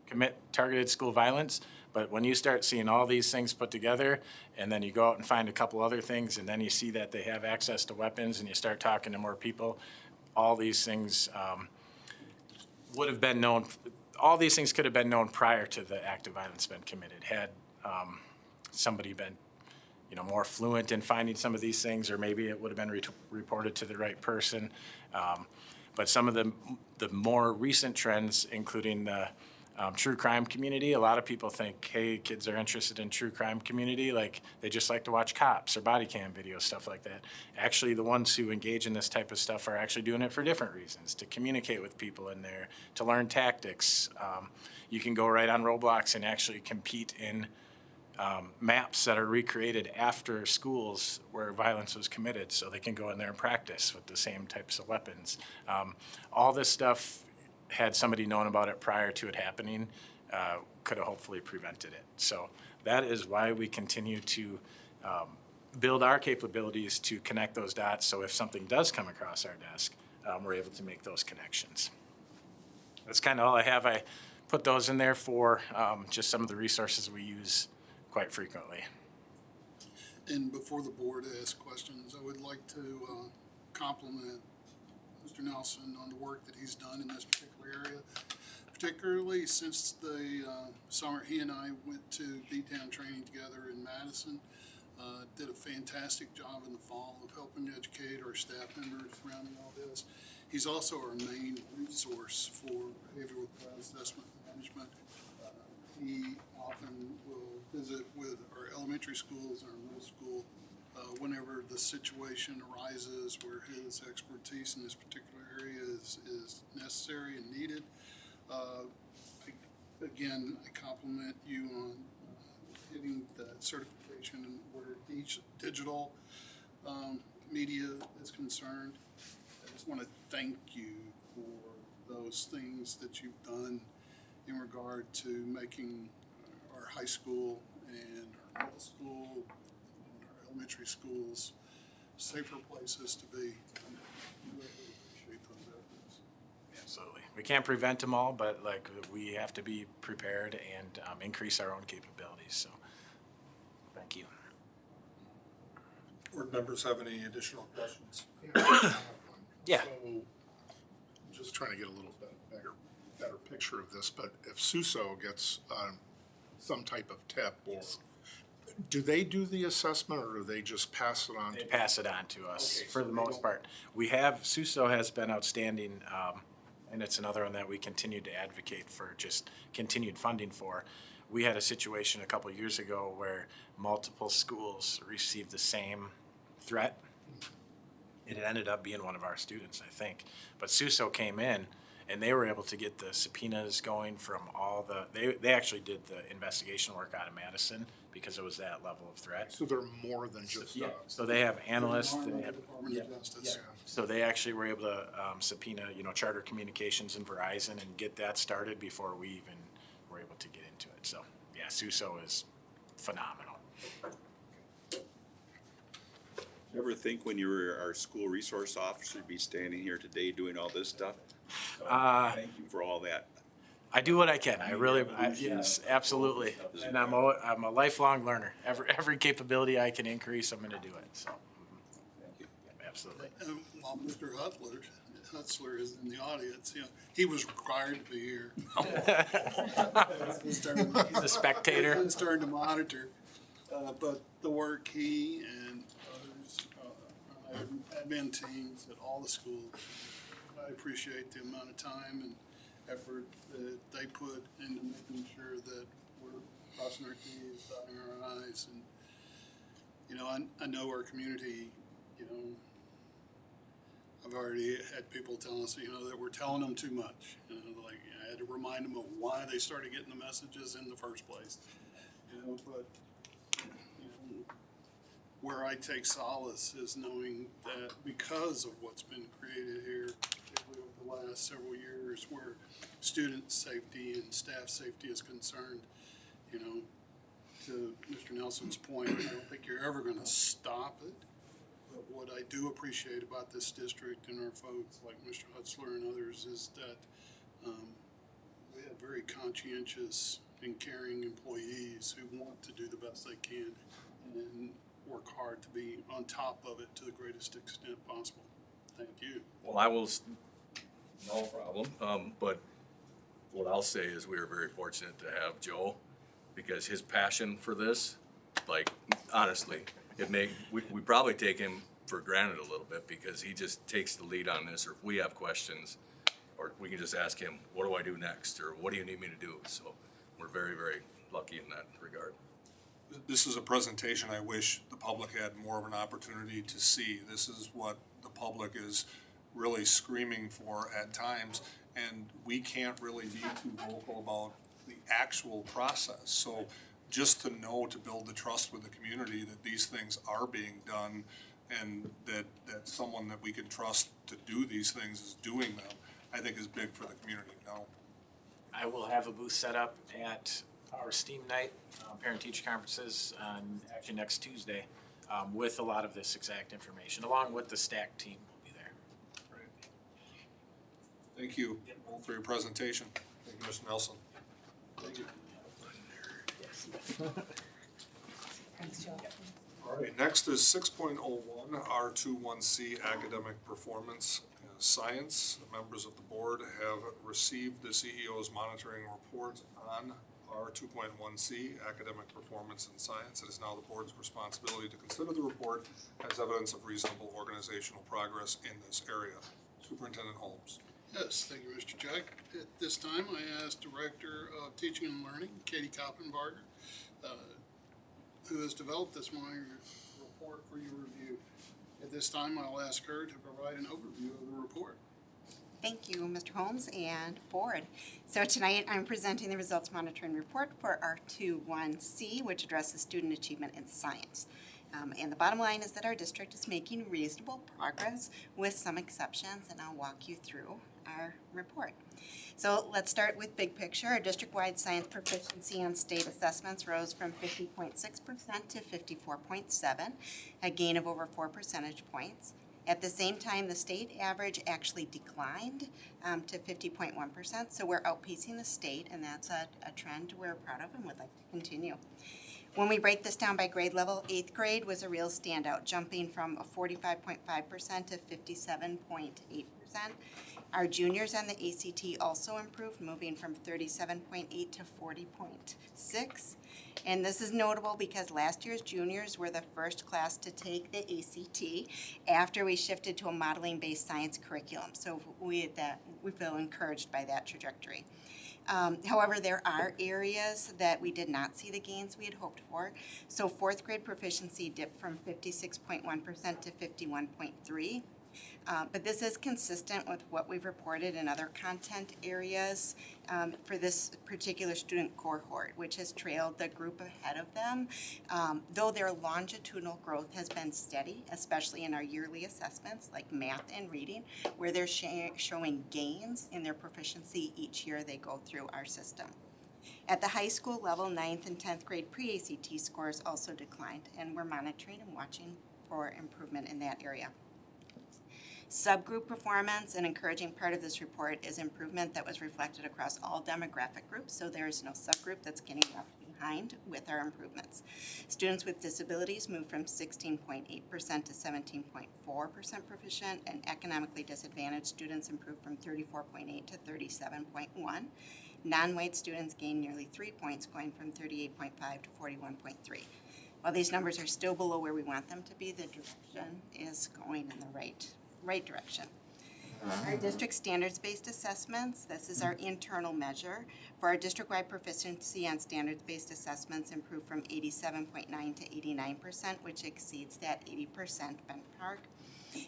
commit targeted school violence, but when you start seeing all these things put together, and then you go out and find a couple other things, and then you see that they have access to weapons, and you start talking to more people, all these things would have been known, all these things could have been known prior to the act of violence been committed. Had somebody been, more fluent in finding some of these things, or maybe it would have been reported to the right person. But some of the more recent trends, including the true crime community, a lot of people think, hey, kids are interested in true crime community, like they just like to watch cops or body cam videos, stuff like that. Actually, the ones who engage in this type of stuff are actually doing it for different reasons, to communicate with people in there, to learn tactics. You can go right on Roblox and actually compete in maps that are recreated after schools where violence was committed, so they can go in there and practice with the same types of weapons. All this stuff, had somebody known about it prior to it happening, could have hopefully prevented it. So that is why we continue to build our capabilities to connect those dots, so if something does come across our desk, we're able to make those connections. That's kind of all I have. I put those in there for just some of the resources we use quite frequently. And before the board asks questions, I would like to compliment Mr. Nelson on the work that he's done in this particular area, particularly since the summer he and I went to D-Town training together in Madison. Did a fantastic job in the fall of helping educate our staff members surrounding all this. He's also our main resource for behavioral threat assessment management. He often will visit with our elementary schools and our middle school whenever the situation arises where his expertise in this particular area is necessary and needed. Again, I compliment you on getting that certification where each digital media is concerned. I just want to thank you for those things that you've done in regard to making our high school and our middle school and our elementary schools safer places to be. I really appreciate those efforts. Absolutely. We can't prevent them all, but we have to be prepared and increase our own capabilities. So thank you. Board members have any additional questions? Yeah. So, I'm just trying to get a little bit better picture of this, but if SUSO gets some type of tip, or do they do the assessment, or do they just pass it on? They pass it on to us, Okay, for so the they most don't- part. We have, SUSO has been outstanding, and it's another one that we continue to advocate for just continued funding for. We had a situation a couple of years ago where multiple schools received the same threat. It ended up being one of our students, I think. But SUSO came in, and they were able to get the subpoenas going from all they actually did the investigation work out of Madison because it was that level of threat. So they're more than just, So they have analysts, they have, Department of Justice. so they actually were able to subpoena, Charter Communications and Verizon and get that started before we even were able to get into it. So yeah, SUSO is phenomenal. Ever think when you were our school resource officer, you'd be standing here today doing all this stuff? So, thank you for all that. I do what I can. Yes, absolutely. And I'm a lifelong learner. Every capability I can increase, I'm going to do it. So, Thank you. absolutely. While Mr. Hutzler is in the audience, he was required to be here. He's a spectator. His turn to monitor, but the work he and others, admin teams at all the schools, I appreciate the amount of time and effort that they put into making sure that we're crossing our T's, dotting our I's, and I know our community, I've already had people tell us, that we're telling them too much. I had to remind them of why they started getting the messages in the first place. but, you know, where I take solace is knowing that because of what's been created here over the last several years, where student safety and staff safety is concerned, you know, to Mr. Nelson's point, I don't think you're ever gonna stop it. But what I do appreciate about this district and our folks like Mr. Hutzler and others is that we have very conscientious and caring employees who want to do the best they can and work hard to be on top of it to the greatest extent possible. Thank you. Well, I will, no problem, but what I'll say is we are very fortunate to have Joe, because his passion for this, like, honestly, we probably take him for granted a little bit, because he just takes the lead on this, or if we have questions, or we can just ask him, what do I do next, or what do you need me to do? So we're very, very lucky in that regard. This is a presentation I wish the public had more of an opportunity to see. This is what the public is really screaming for at times, and we can't really be too vocal about the actual process. So just to know, to build the trust with the community that these things are being done, and that someone that we can trust to do these things is doing them, I think is big for the community now. I will have a booth set up at our STEAM night, parent-teacher conferences on actually next Tuesday, with a lot of this exact information, along with the STAC team will be there. Great. Thank you both for your presentation. Thank you, Mr. Nelson. Thank you. All right, next is 6.01, R21C Academic Performance Science. Members of the board have received the CEO's monitoring report on R2.1C Academic Performance in Science. It is now the board's responsibility to consider the report as evidence of reasonable organizational progress in this area. Superintendent Holmes. Yes, thank you, Mr. Jack. At this time, I ask Director of Teaching and Learning, Katie Koppenbarger, who has developed this monitoring report for your review. At this time, I'll ask her to provide an overview of the report. Thank you, Mr. Holmes and board. So tonight I'm presenting the results monitoring report for R21C, which addresses student achievement in science. And the bottom line is that our district is making reasonable progress with some exceptions, and I'll walk you through our report. So let's start with big picture. Our district-wide science proficiency on state assessments rose from 50.6% to 54.7%, a gain of over 4 percentage points. At the same time, the state average actually declined to 50.1%, so we're outpacing the state, and that's a trend we're proud of and would like to continue. When we break this down by grade level, 8th grade was a real standout, jumping from a 45.5% to 57.8%. Our juniors on the ACT also improved, moving from 37.8 to 40.6. And this is notable because last year's juniors were the first class to take the ACT after we shifted to a modeling-based science curriculum. So we feel encouraged by that trajectory. However, there are areas that we did not see the gains we had hoped for. So 4th grade proficiency dipped from 56.1% to 51.3%. But this is consistent with what we've reported in other content areas for this particular student cohort, which has trailed the group ahead of them, though their longitudinal growth has been steady, especially in our yearly assessments like math and reading, where they're showing gains in their proficiency each year they go through our system. At the high school level, 9th and 10th grade pre-ACT scores also declined, and we're monitoring and watching for improvement in that area. Subgroup performance, an encouraging part of this report, is improvement that was reflected across all demographic groups, so there is no subgroup that's getting left behind with our improvements. Students with disabilities moved from 16.8% to 17.4% proficient, and economically disadvantaged students improved from 34.8 to 37.1. Non-white students gained nearly 3 points, going from 38.5 to 41.3. While these numbers are still below where we want them to be, the direction is going in the right direction. Our district standards-based assessments, this is our internal measure. For our district-wide proficiency on standards-based assessments improved from 87.9 to 89%, which exceeds that 80% benchmark.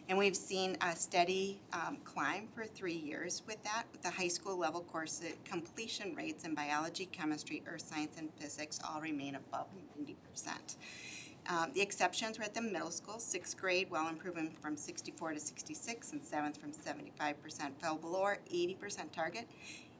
And we've seen a steady climb for 3 years with that. The high school level course completion rates in biology, chemistry, earth science, and physics all remain above 90%. The exceptions were at the middle school, 6th grade, while improving from 64 to 66, and 7th from 75% fell below our 80% target.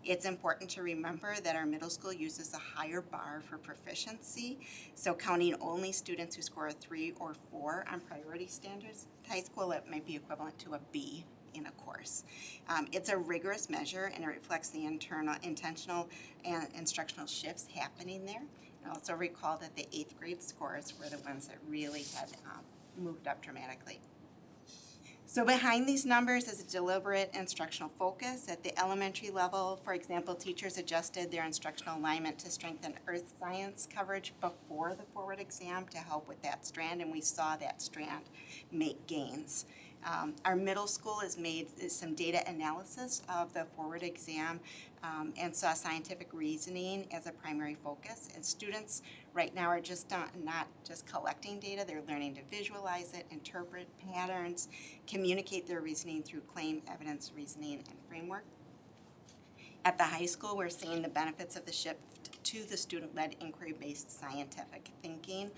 It's important to remember that our middle school uses a higher bar for proficiency, so counting only students who score a 3 or 4 on priority standards, high school it might be equivalent to a B in a course. It's a rigorous measure, and it reflects the intentional and instructional shifts happening there. And also recall that the 8th grade scores were the ones that really had moved up dramatically. So behind these numbers is a deliberate instructional focus. At the elementary level, for example, teachers adjusted their instructional alignment to strengthen earth science coverage before the forward exam to help with that strand, and we saw that strand make gains. Our middle school has made some data analysis of the forward exam and saw scientific reasoning as a primary focus. And students right now are just not just collecting data, they're learning to visualize it, interpret patterns, communicate their reasoning through claim, evidence, reasoning, and framework. At the high school, we're seeing the benefits of the shift to the student-led inquiry-based scientific thinking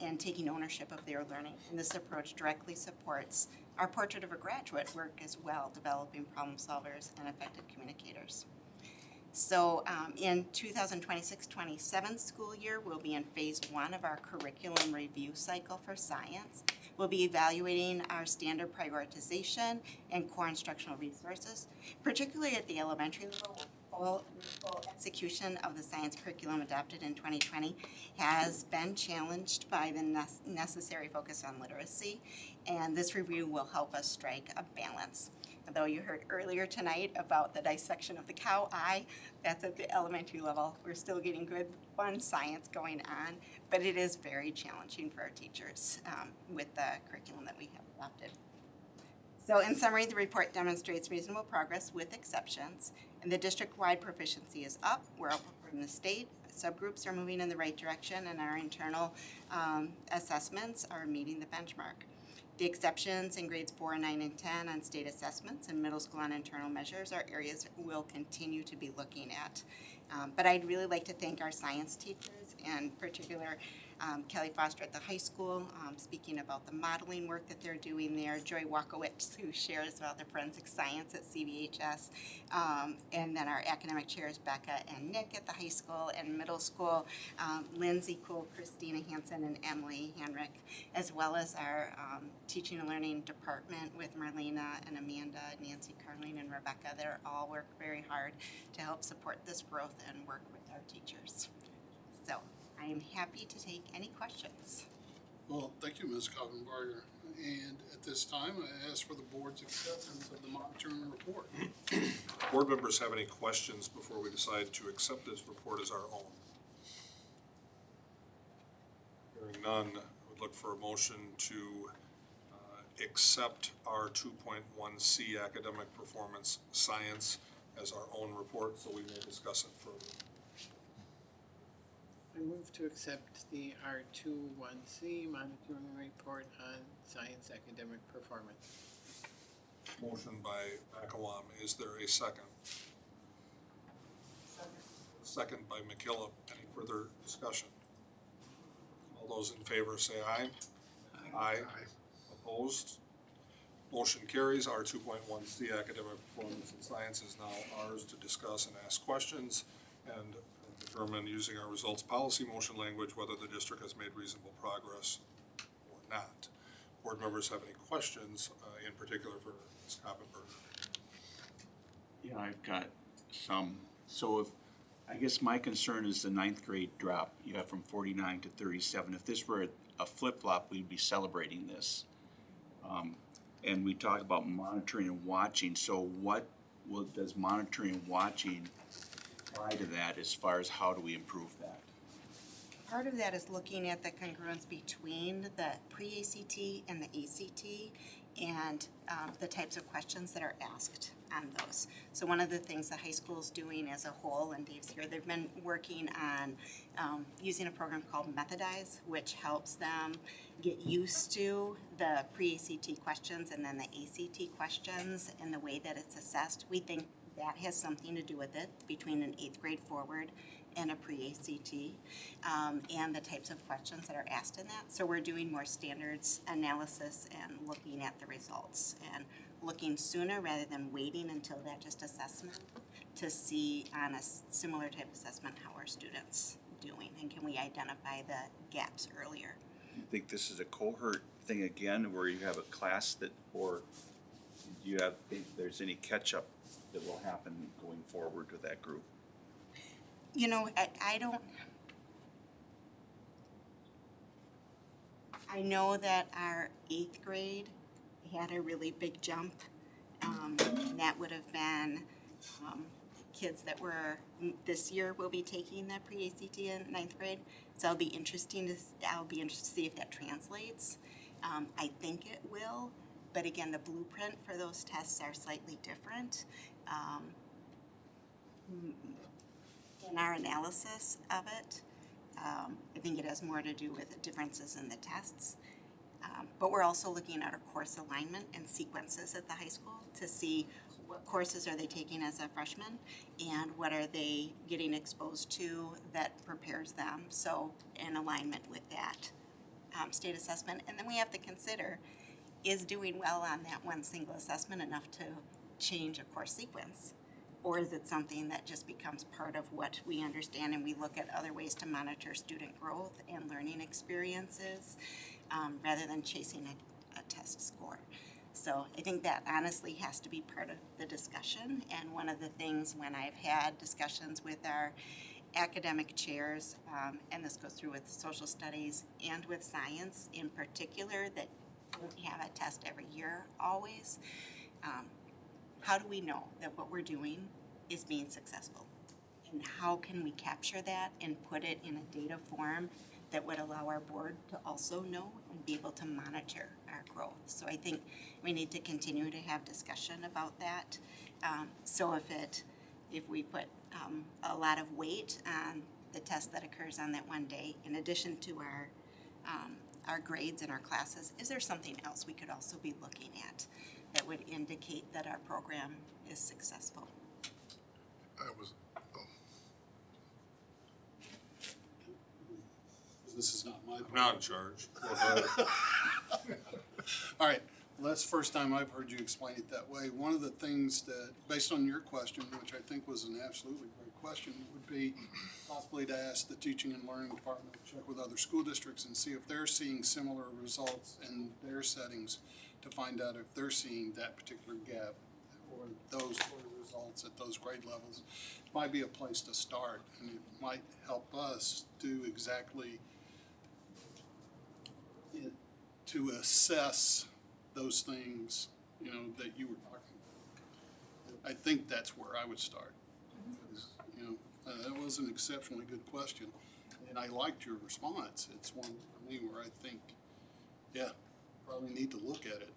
and taking ownership of their learning. And this approach directly supports our portrait of a graduate work as well, developing problem solvers and effective communicators. So in 2026-27 school year, we'll be in phase 1 of our curriculum review cycle for science. We'll be evaluating our standard prioritization and core instructional resources, particularly at the elementary level. Full execution of the science curriculum adopted in 2020 has been challenged by the necessary focus on literacy, and this review will help us strike a balance. Although you heard earlier tonight about the dissection of the cow eye, that's at the elementary level. We're still getting good, fun science going on, but it is very challenging for our teachers with the curriculum that we have adopted. So in summary, the report demonstrates reasonable progress with exceptions, and the district-wide proficiency is up. We're outperforming the state. Subgroups are moving in the right direction, and our internal assessments are meeting the benchmark. The exceptions in grades 4, 9, and 10 on state assessments and middle school on internal measures are areas we'll continue to be looking at. But I'd really like to thank our science teachers, and in particular Kelly Foster at the high school, speaking about the modeling work that they're doing there, Joy Walkowicz, who shares about the forensic science at CVHS, and then our academic chairs, Becca and Nick at the high school and middle school, Lindsay Kuhl, Christina Hansen, and Emily Henrich, as well as our teaching and learning department with Marlena and Amanda, Nancy, Carlene, and Rebecca. They all work very hard to help support this growth and work with our teachers. So I am happy to take any questions. Well, thank you, Ms. Coggenbarger. And at this time, I ask for the board's acceptance of the monitoring report. Board members have any questions before we decide to accept this report as our own? Hearing none, I would look for a motion to accept our 2.1C academic performance science as our own report, so we may discuss it further. I move to accept the R21C monitoring report on science academic performance. Motion by McElwain. Is there a second? Second by McKillop. Any further discussion? All those in favor say aye. Aye. Opposed? Motion carries. Our 2.1C academic performance in science is now ours to discuss and ask questions and determine, using our results policy motion language, whether the district has made reasonable progress or not. Board members have any questions, in particular for Ms. Coppenberger? Yeah, I've got some. So I guess my concern is the 9th grade drop. You have from 49 to 37. If this were a flip-flop, we'd be celebrating this. And we talk about monitoring and watching. So does monitoring and watching apply to that as far as how do we improve that? Part of that is looking at the congruence between the pre-ACT and the ACT and the types of questions that are asked on those. So one of the things the high school is doing as a whole, and Dave's here, they've been working on using a program called Methodize, which helps them get used to the pre-ACT questions and then the ACT questions and the way that it's assessed. We think that has something to do with it between an 8th grade forward and a pre-ACT, and the types of questions that are asked in that. So we're doing more standards analysis and looking at the results and looking sooner rather than waiting until that just assessment to see on a similar type assessment how are students doing and can we identify the gaps earlier. You think this is a cohort thing again, where you have a class that, or do you think there's any catch-up that will happen going forward with that group? You know, I know that our 8th grade had a really big jump. And that would have been kids that were, this year will be taking the pre-ACT in 9th grade. So I'll be interested to see if that translates. I think it will, but again, the blueprint for those tests are slightly different. In our analysis of it, I think it has more to do with the differences in the tests. But we're also looking at our course alignment and sequences at the high school to see what courses are they taking as a freshman and what are they getting exposed to that prepares them. So in alignment with that state assessment. And then we have to consider, is doing well on that one single assessment enough to change a course sequence? Or is it something that just becomes part of what we understand and we look at other ways to monitor student growth and learning experiences rather than chasing a test score? So I think that honestly has to be part of the discussion. And one of the things when I've had discussions with our academic chairs, and this goes through with social studies and with science in particular that don't have a test every year always, how do we know that what we're doing is being successful? And how can we capture that and put it in a data form that would allow our board to also know and be able to monitor our growth? So I think we need to continue to have discussion about that. So if we put a lot of weight on the test that occurs on that one day, in addition to our grades and our classes, is there something else we could also be looking at that would indicate that our program is successful? This is not my. I'm not in charge. All right, well, that's the first time I've heard you explain it that way. One of the things that, based on your question, which I think was an absolutely great question, would be possibly to ask the teaching and learning department to check with other school districts and see if they're seeing similar results in their settings to find out if they're seeing that particular gap or those sort of results at those grade levels. Might be a place to start, and it might help us do exactly to assess those things, you know, that you were talking about. I think that's where I would start. Because, you know, that was an exceptionally good question, and I liked your response. It's one for me where I think, yeah, probably need to look at it.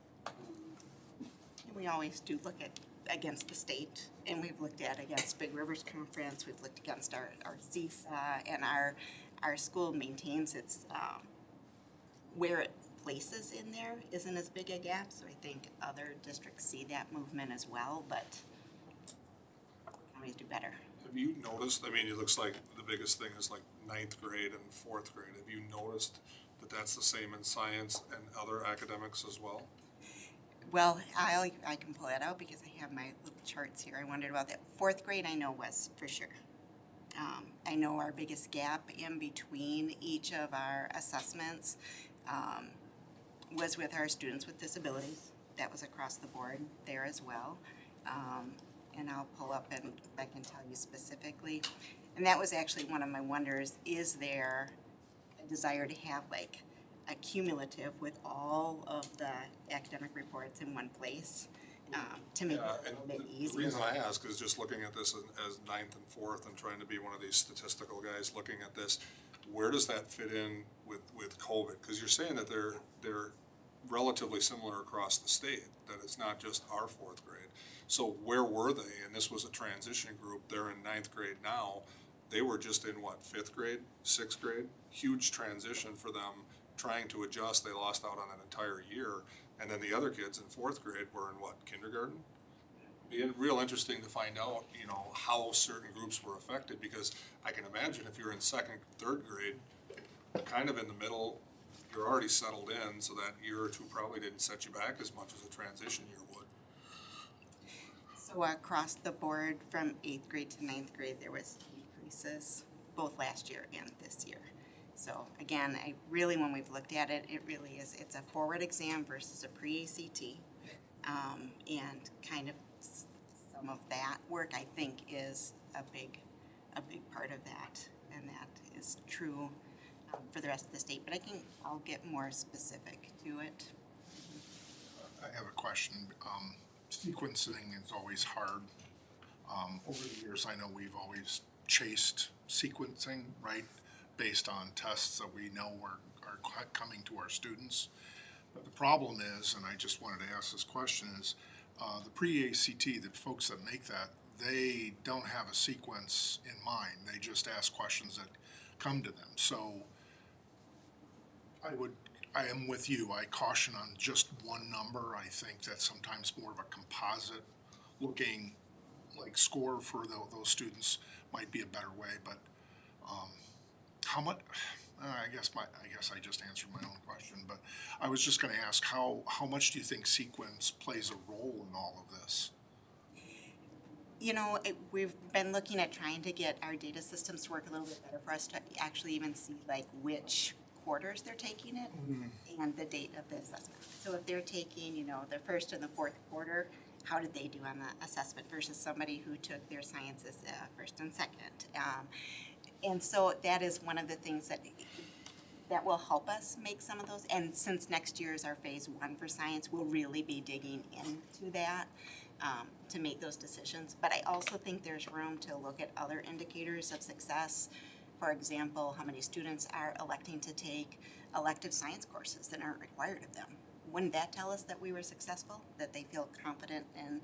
We always do look at against the state, and we've looked at against Big Rivers Conference, we've looked against our CSA, and our school maintains its, where it places in there isn't as big a gap, so I think other districts see that movement as well, but we can always do better. Have you noticed, I mean, it looks like the biggest thing is like 9th grade and 4th grade. Have you noticed that that's the same in science and other academics as well? Well, I can pull that out because I have my little charts here. I wondered about that. 4th grade I know was for sure. I know our biggest gap in between each of our assessments was with our students with disabilities. That was across the board there as well. And I'll pull up and I can tell you specifically. And that was actually one of my wonders, is there a desire to have like a cumulative with all of the academic reports in one place to make it a little bit The easier? reason I ask is just looking at this as 9th and 4th and trying to be one of these statistical guys looking at this, where does that fit in with COVID? Because you're saying that they're relatively similar across the state, that it's not just our fourth grade. So where were they? And this was a transition group. They're in ninth grade now. They were just in what, fifth grade, sixth grade? Huge transition for them, trying to adjust. They lost out on an entire year. And then the other kids in fourth grade were in what, kindergarten? Be real interesting to find out, you know, how certain groups were affected, because I can imagine if you're in second, third grade, kind of in the middle, you're already settled in, so that year or two probably didn't set you back as much as a transition year would. So across the board, from 8th grade to 9th grade, there was decreases both last year and this year. So again, when we've looked at it, it really is, it's a forward exam versus a pre-ACT. And kind of some of that work, I think, is a big part of that. And that is true for the rest of the state, but I'll get more specific to it. I have a question. Sequencing is always hard. Over the years, I know we've always chased sequencing, right, based on tests that we know are coming to our students. But the problem is, and I just wanted to ask this question, is the pre-ACT, the folks that make that, they don't have a sequence in mind. They just ask questions that come to them. So I am with you. I caution on just one number. I think that sometimes more of a composite looking like score for those students might be a better way. But how much? I guess I just answered my own question. But I was just going to ask how much do you think sequence plays a role in all of this? You know, we've been looking at trying to get our data systems to work a little bit better for us to actually even see like which quarters they're taking it and the date of the assessment. So if they're taking, you know, the first and the fourth quarter, how did they do on the assessment versus somebody who took their sciences first and second? And so that is one of the things that will help us make some of those. And since next year is our phase 1 for science, we'll really be digging into that to make those decisions. But I also think there's room to look at other indicators of success. For example, how many students are electing to take elective science courses that aren't required of them. Wouldn't that tell us that we were successful, that they feel confident and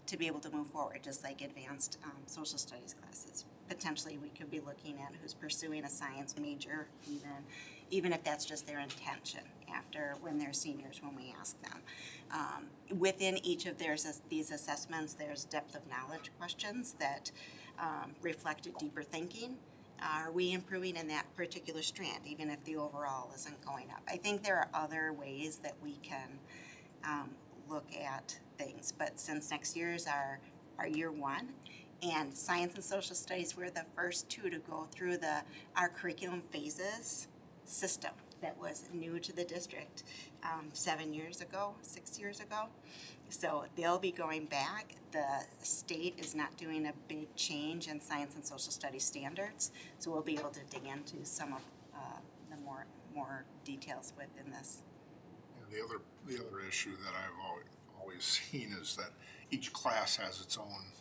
to be able to move forward, just like advanced social studies classes? Potentially, we could be looking at who's pursuing a science major, even if that's just their intention after when they're seniors, when we ask them. Within each of these assessments, there's depth of knowledge questions that reflect a deeper thinking. Are we improving in that particular strand, even if the overall isn't going up? I think there are other ways that we can look at things, but since next year is our year 1, and science and social studies, we're the first 2 to go through our curriculum phases system that was new to the district 7 years ago, 6 years ago. So they'll be going back. The state is not doing a big change in science and social studies standards, so we'll be able to dig into some of the more details within this. Yeah, the other issue that I've always seen is that each class has its own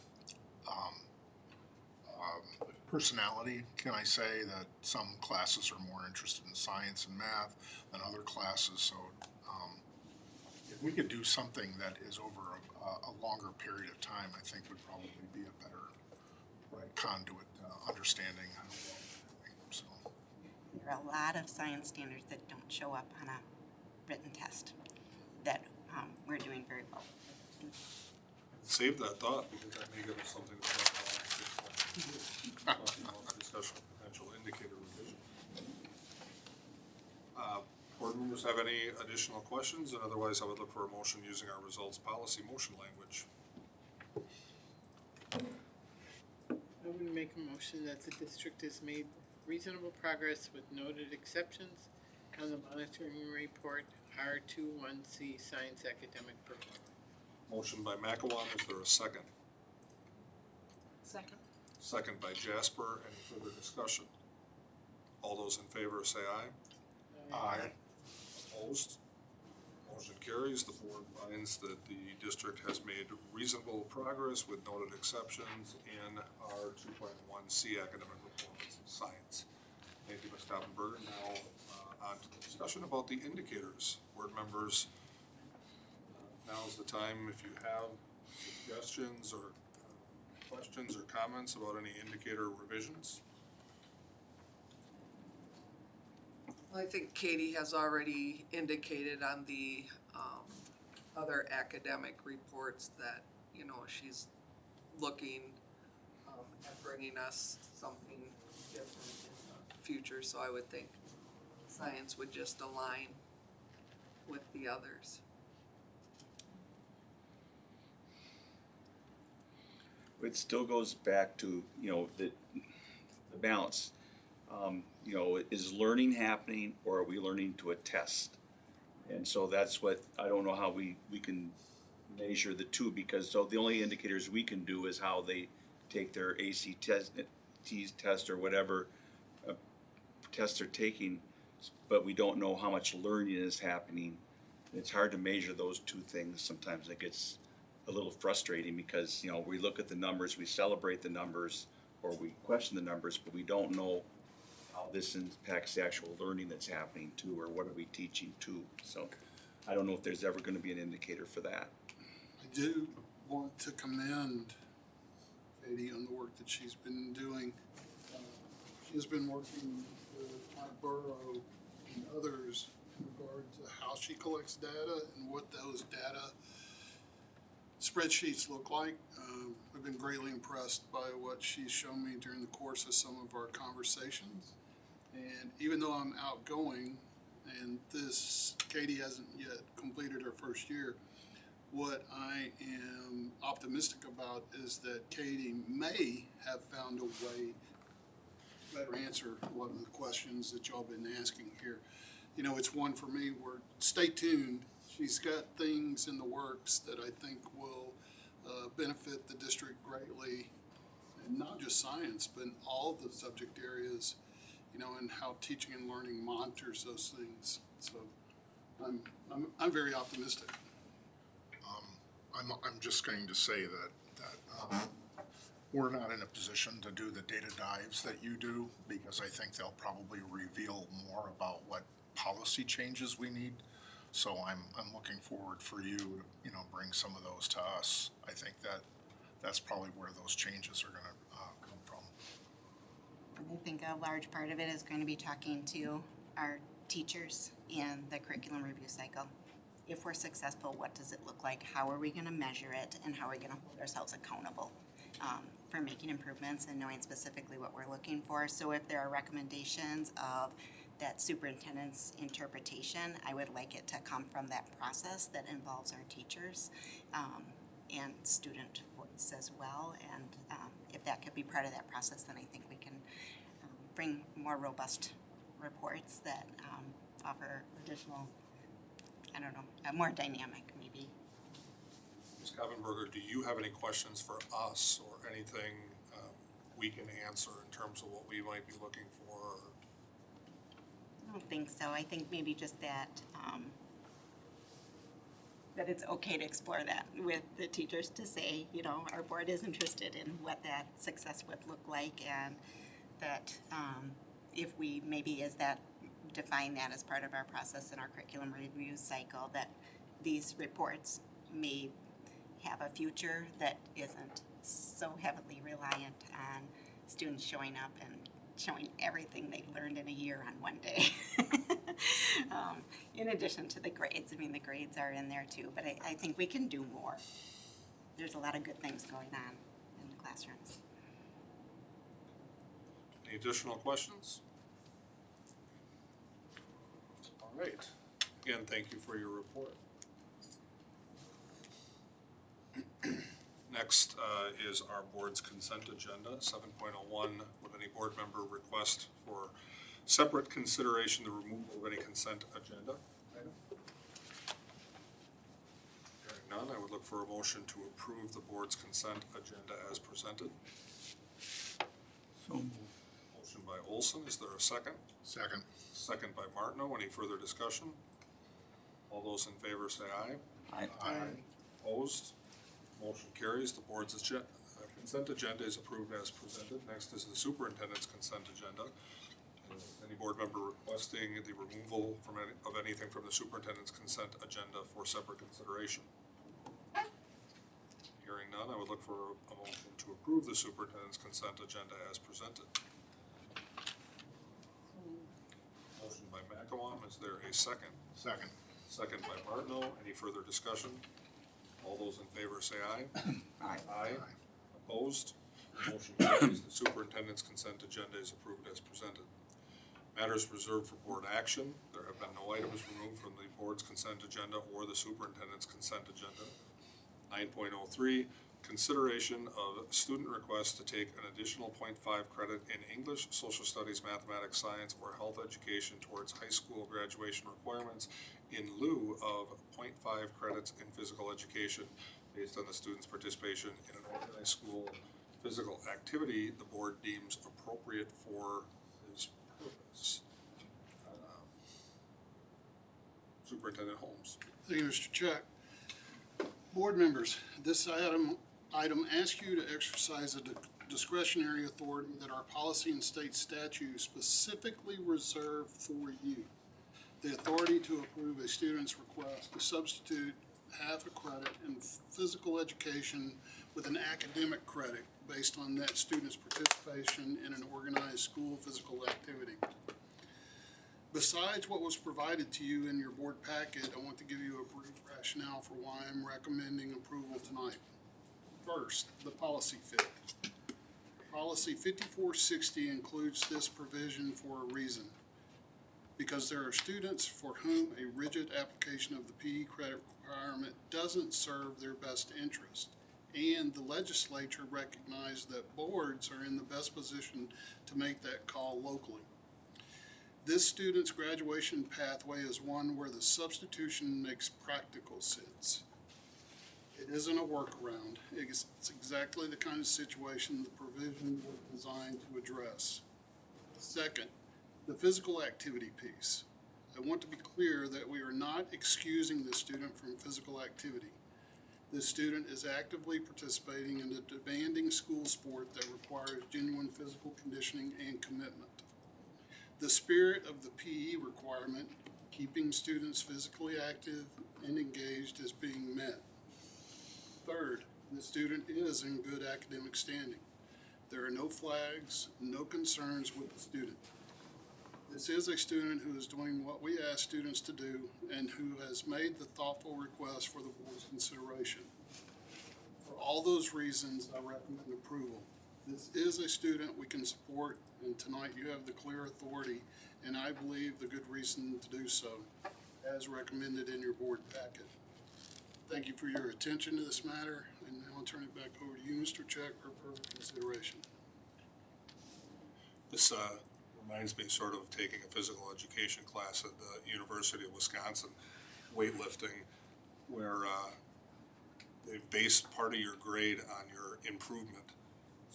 personality. Can I say that some classes are more interested in science and math than other classes? So if we could do something that is over a longer period of time, I think would probably be a better conduit understanding. So there are a lot of science standards that don't show up on a written test that we're doing very well. Save that thought, because that may give us something to talk about. Discussion potential indicator revision. Board members have any additional questions? And otherwise, I would look for a motion using our results policy motion language. I would make a motion that the district has made reasonable progress with noted exceptions on the monitoring report R21C Science Academic Performance. Motion by McEwan, is there a second? Second. Second by Jasper, any further discussion? All those in favor say aye. Aye. Opposed? Motion carries. The board finds that the district has made reasonable progress with noted exceptions in our 2.1C academic performance in science. Thank you, Ms. Stoppenberger. Now on to the discussion about the indicators. Board members now's the time if you have suggestions or questions or comments about any indicator revisions. I think Katie has already indicated on the other academic reports that, you know, she's looking at bringing us something different in the future, so I would think science would just align with the others. It still goes back to, you know, the balance. You know, is learning happening or are we learning to a test? And so that's what, I don't know how we can measure the two, because so the only indicators we can do is how they take their test or whatever tests they're taking, but we don't know how much learning is happening. It's hard to measure those two things. Sometimes it gets a little frustrating because, you know, we look at the numbers, we celebrate the numbers, or we question the numbers, but we don't know how this impacts the actual learning that's happening too, or what are we teaching too. So I don't know if there's ever gonna be an indicator for that. I do want to commend Katie on the work that she's been doing. She's been working with my borough and others in regard to how she collects data and what those data spreadsheets look like. I've been greatly impressed by what she's shown me during the course of some of our conversations. And even though I'm outgoing, and Katie hasn't yet completed her first year, what I am optimistic about is that Katie may have found a way to better answer a lot of the questions that y'all been asking here. You know, it's one for me where, stay tuned. She's got things in the works that I think will benefit the district greatly, and not just science, but in all the subject areas, you know, and how teaching and learning monitors those things. So I'm very optimistic. I'm just going to say that we're not in a position to do the data dives that you do, because I think they'll probably reveal more about what policy changes we need. So I'm looking forward for you to, you know, bring some of those to us. I think that's probably where those changes are gonna come from. And I think a large part of it is going to be talking to our teachers in the curriculum review cycle. If we're successful, what does it look like? How are we going to measure it? And how are we going to hold ourselves accountable for making improvements and knowing specifically what we're looking for? So if there are recommendations of that superintendent's interpretation, I would like it to come from that process that involves our teachers and student voice as well. And if that could be part of that process, then I think we can bring more robust reports that offer additional, I don't know, more dynamic maybe. Ms. Koppenberger, do you have any questions for us or anything we can answer in terms of what we might be looking for? I don't think so. I think maybe just that that it's okay to explore that with the teachers, to say, you know, our board is interested in what that success would look like, and that if we maybe define that as part of our process in our curriculum review cycle, that these reports may have a future that isn't so heavily reliant on students showing up and showing everything they learned in a year on one day. In addition to the grades. I mean, the grades are in there too, but I think we can do more. There's a lot of good things going on in the classrooms. Any additional questions? All right. Again, thank you for your report. Next is our board's consent agenda, 7.01. Would any board member request for separate consideration the removal of any consent agenda item? Hearing none, I would look for a motion to approve the board's consent agenda as presented. So Motion by Olson. Is there a second? Second. Second by Martineau. Any further discussion? All those in favor say aye. Aye. Opposed? Motion carries. The board's consent agenda is approved as presented. Next is the superintendent's consent agenda. Any board member requesting the removal of anything from the superintendent's consent agenda for separate consideration? none, I would look for a motion to approve the superintendent's consent agenda as presented. Motion by McElwain, is there a second? Second. Second by Martineau, any further discussion? All those in favor say aye. Aye. Aye. Opposed? Motion carries. The superintendent's consent agenda is approved as presented. Matters reserved for board action. There have been no items removed from the board's consent agenda or the superintendent's consent agenda. 9.03, consideration of student requests to take an additional 0.5 credit in English, social studies, mathematics, science, or health education towards high school graduation requirements in lieu of 0.5 credits in physical education based on the student's participation in an organized school physical activity the board deems appropriate for this purpose. Superintendent Holmes. Thank you, Mr. Check. Board members, this item asks you to exercise a discretionary authority that our policy and state statute specifically reserve for you. The authority to approve a student's request to substitute half a credit in physical education with an academic credit based on that student's participation in an organized school physical activity. Besides what was provided to you in your board packet, I want to give you a brief rationale for why I'm recommending approval tonight. First, the policy fit. Policy 5460 includes this provision for a reason. Because there are students for whom a rigid application of the PE credit requirement doesn't serve their best interest. And the legislature recognized that boards are in the best position to make that call locally. This student's graduation pathway is one where the substitution makes practical sense. It isn't a workaround. It's exactly the kind of situation the provision was designed to address. Second, the physical activity piece. I want to be clear that we are not excusing the student from physical activity. This student is actively participating in a demanding school sport that requires genuine physical conditioning and commitment. The spirit of the PE requirement, keeping students physically active and engaged, is being met. Third, the student is in good academic standing. There are no flags, no concerns with the student. This is a student who is doing what we ask students to do and who has made the thoughtful request for the board's consideration. For all those reasons, I recommend approval. This is a student we can support, and tonight you have the clear authority, and I believe the good reason to do so, as recommended in your board packet. Thank you for your attention to this matter, and now I'll turn it back over to you, Mr. Check, for further consideration. This reminds me sort of taking a physical education class at the University of Wisconsin, weightlifting, where they base part of your grade on your improvement.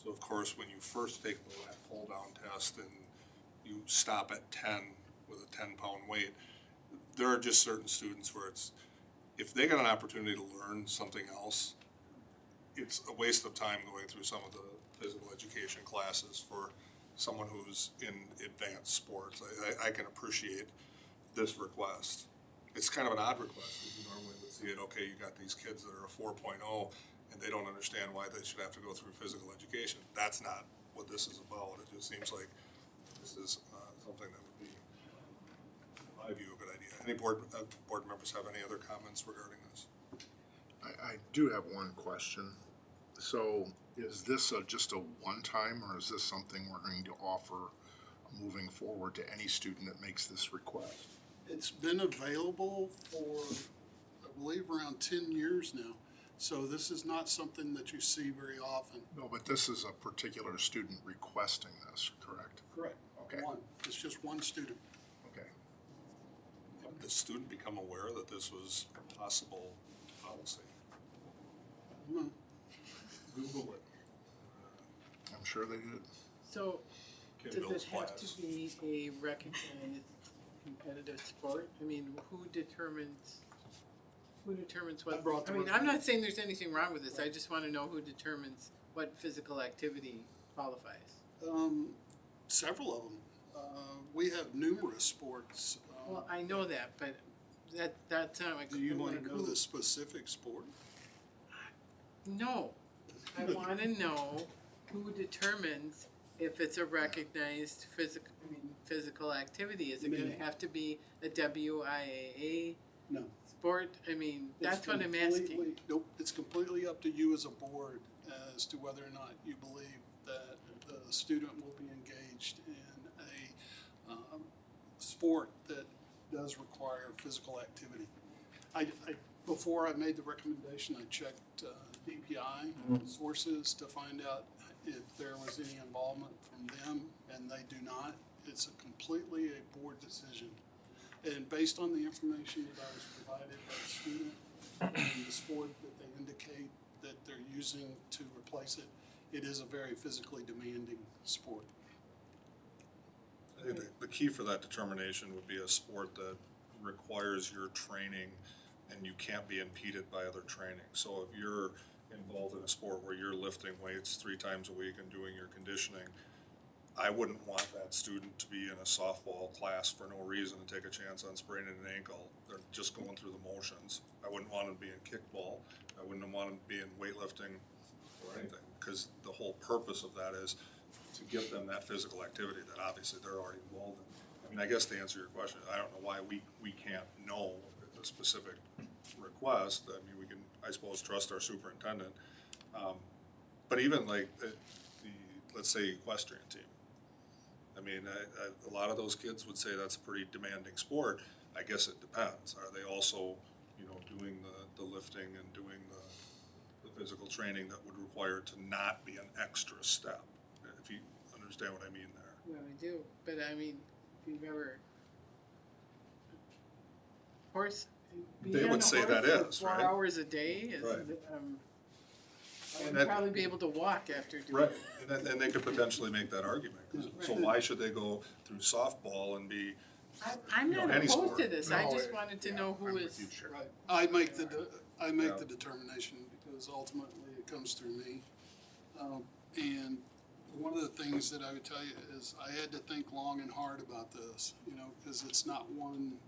So of course, when you first take the lat pull down test and you stop at 10 with a 10-pound weight, there are just certain students where it's, if they got an opportunity to learn something else, it's a waste of time going through some of the physical education classes for someone who's in advanced sports. I can appreciate this request. It's kind of an odd request, because you normally would see it, okay, you got these kids that are a 4.0 and they don't understand why they should have to go through physical education. That's not what this is about. It just seems like this is something that would be, in my view, a good idea. Any board members have any other comments regarding this? I do have one question. So is this just a one-time, or is this something we're going to offer moving forward to any student that makes this request? It's been available for, I believe, around 10 years now. So this is not something that you see very often. No, but this is a particular student requesting this, correct? Correct. Okay. One. It's just one student. Okay. Did the student become aware that this was a possible policy? No. Google it. I'm sure they did. So, Kim does Bill's it have class. to be a recognized competitive sport? I mean, who determines what, I brought the I mean, word- I'm not saying there's anything wrong with this, I just wanna know who determines what physical activity qualifies. Several of them. We have numerous sports. Well, I know that, but that's not like. Do you want to know the specific sport? No, I wanna know who determines if it's a recognized physical activity. Is it gonna Me. have to be a WIAA No. sport? I mean, that's It's what I'm asking. completely- Nope, it's completely up to you as a board as to whether or not you believe that the student will be engaged in a sport that does require physical activity. Before I made the recommendation, I checked DPI sources to find out if there was any involvement from them, and they do not. It's completely a board decision. And based on the information that I was provided by the student and the sport that they indicate that they're using to replace it, it is a very physically demanding sport. I think the key for that determination would be a sport that requires your training and you can't be impeded by other training. So if you're involved in a sport where you're lifting weights 3 times a week and doing your conditioning, I wouldn't want that student to be in a softball class for no reason and take a chance on spraining an ankle. They're just going through the motions. I wouldn't want them to be in kickball. I wouldn't want them to be in weightlifting or anything, because the whole purpose of that is to give them that physical activity that obviously they're already involved in. I mean, I guess to answer your question, I don't know why we can't know if it's a specific request. I mean, we can, I suppose, trust our superintendent. But even like the let's say equestrian team. I mean, a lot of those kids would say that's a pretty demanding sport. I guess it depends. Are they also, you know, doing the lifting and doing the physical training that would require it to not be an extra step? If you understand what I mean there. Well, I do, but I mean, if you've ever horse. They would say that is, 4 right? hours a day is, Right. I And would that- probably be able to walk after doing Right, it. and they could potentially make that argument. So why should they go through softball and be, I'm You know, not any opposed sport. to this, I No, just wanted to know who is. Right. I make the Yeah. determination because ultimately it comes through me. And one of the things that I would tell you is I had to think long and hard about this, you know, because it's not one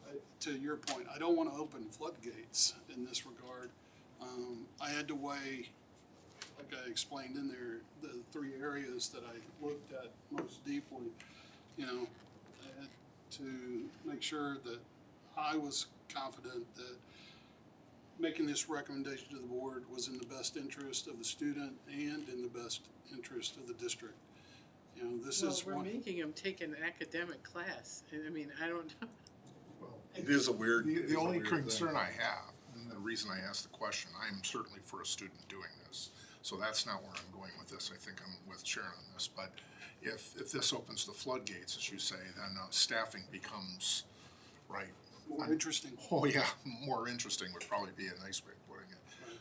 where, to your point, I don't want to open floodgates in this regard. I had to weigh, like I explained in there, the 3 areas that I looked at most deeply, you know, I had to make sure that I was confident that making this recommendation to the board was in the best interest of the student and in the best interest of the district. You know, this is Well, we're one. making them take an academic class, and I mean, I don't know. it is a weird. The only concern I have, and the reason I asked the question, I'm certainly for a student doing this. So that's not where I'm going with this. I think I'm with Sharon on this. But if this opens the floodgates, as you say, then staffing becomes, right? More interesting. Oh, yeah, more interesting would probably be a nice way of putting it.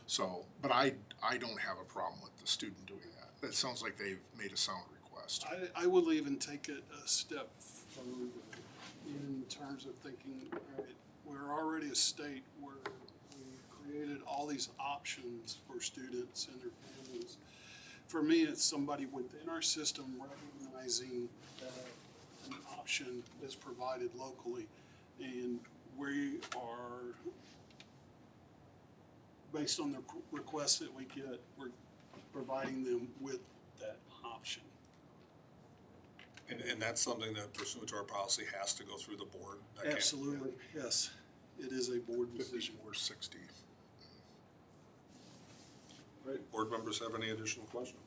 So, but I don't have a problem with the student doing that. It sounds like they've made a sound request. I will even take it a step further in terms of thinking, all right, we're already a state where we created all these options for students and their families. For me, it's somebody within our system recognizing that an option is provided locally. And we are, based on the requests that we get, we're providing them with that option. And that's something that pursuant to our policy has to go through the board. That can't- Absolutely, yes. It is a board decision. 5460. Right, board members have any additional questions?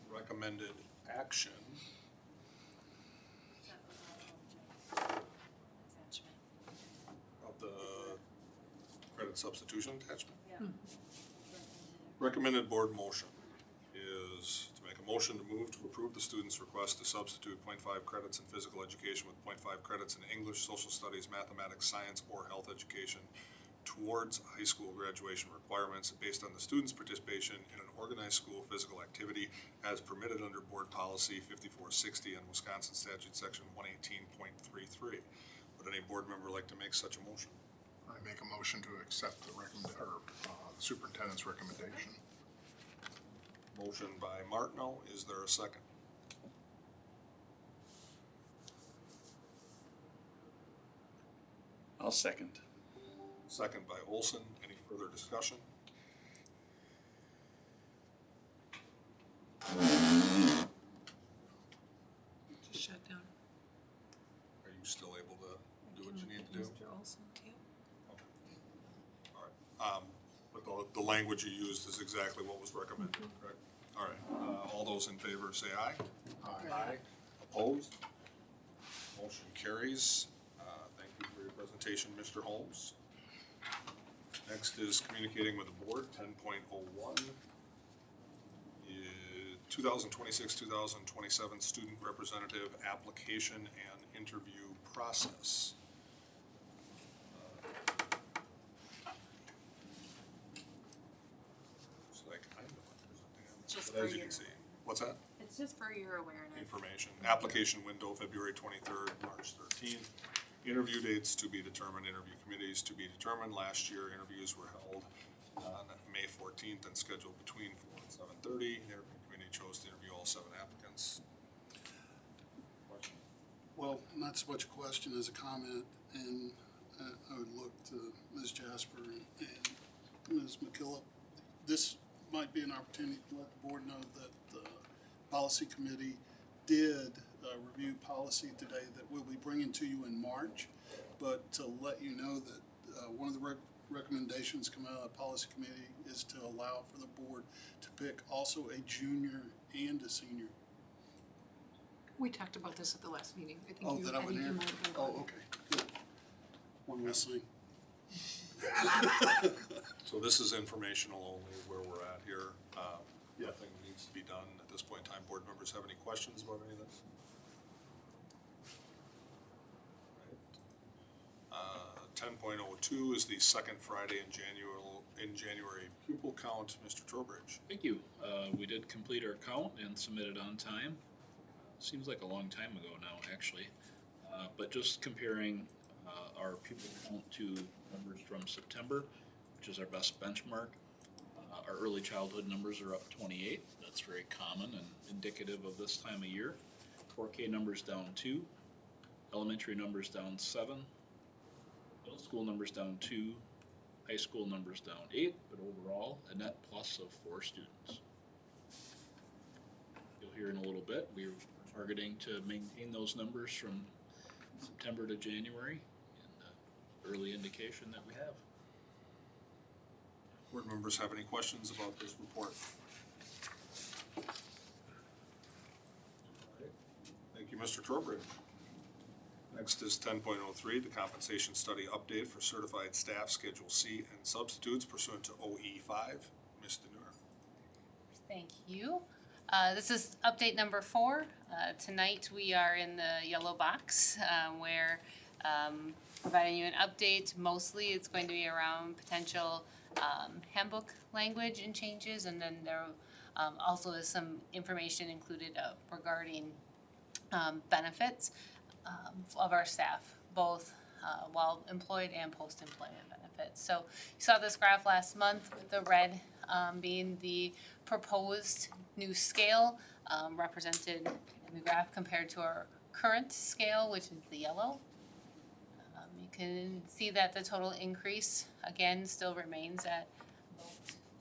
The recommended action of the credit substitution attachment? Recommended board motion is to make a motion to move to approve the student's request to substitute 0.5 credits in physical education with 0.5 credits in English, social studies, mathematics, science, or health education towards high school graduation requirements based on the student's participation in an organized school physical activity as permitted under board policy 5460 and Wisconsin statute section 118.33. Would any board member like to make such a motion? I make a motion to accept the superintendent's recommendation. Motion by Martineau, is there a second? I'll second. Second by Olson. Any further discussion? Just shut down. Are you still able to do what you need to do? Mr. Olson, too. All right. But the language you used is exactly what was recommended, correct? All right. All those in favor say aye. Aye. Opposed? Motion carries. Thank you for your presentation, Mr. Holmes. Next is communicating with the board, 10.01. 2026-2027 student representative application and interview process. Looks like I'm the one presenting it. Just But for as you your- can see, what's that? It's just for your awareness. Information. Application window, February 23rd, March 13th. Interview dates to be determined, interview committees to be determined. Last year, interviews were held on May 14th and scheduled between 4 and 7:30. The interview committee chose to interview all 7 applicants. Question? Well, not so much a question as a comment, and I would look to Ms. Jasper and Ms. McKillop. This might be an opportunity to let the board know that the policy committee did review policy today that we'll be bringing to you in March, but to let you know that one of the recommendations coming out of the policy committee is to allow for the board to pick also a junior and a senior. We talked about this at the last meeting. I think Oh, you, that I I think would you hear? might have been. Oh, okay, good. One less thing. So this is informational only where we're at here. Nothing needs to be done at this point in time. Board members have any questions about any of this? Ten point oh two is the second Friday in January pupil count. Mr. Trowbridge. Thank you. We did complete our count and submit it on time. Seems like a long time ago now, actually. But just comparing our pupil count to numbers from September, which is our best benchmark, our early childhood numbers are up 28. That's very common and indicative of this time of year. 4K numbers down 2, elementary numbers down 7, middle school numbers down 2, high school numbers down 8, but overall a net plus of 4 students. You'll hear in a little bit, we're targeting to maintain those numbers from September to January, and early indication that we have. Board members have any questions about this report? Thank you, Mr. Trowbridge. Next is 10.03, the compensation study update for certified staff, Schedule C, and substitutes pursuant to OE5. Ms. Deneur. Thank you. This is update number 4. Tonight we are in the yellow box where providing you an update. Mostly it's going to be around potential handbook language and changes, and then there also is some information included regarding benefits of our staff, both while employed and post-employment benefits. So you saw this graph last month with the red being the proposed new scale represented in the graph compared to our current scale, which is the yellow. You can see that the total increase, again, still remains at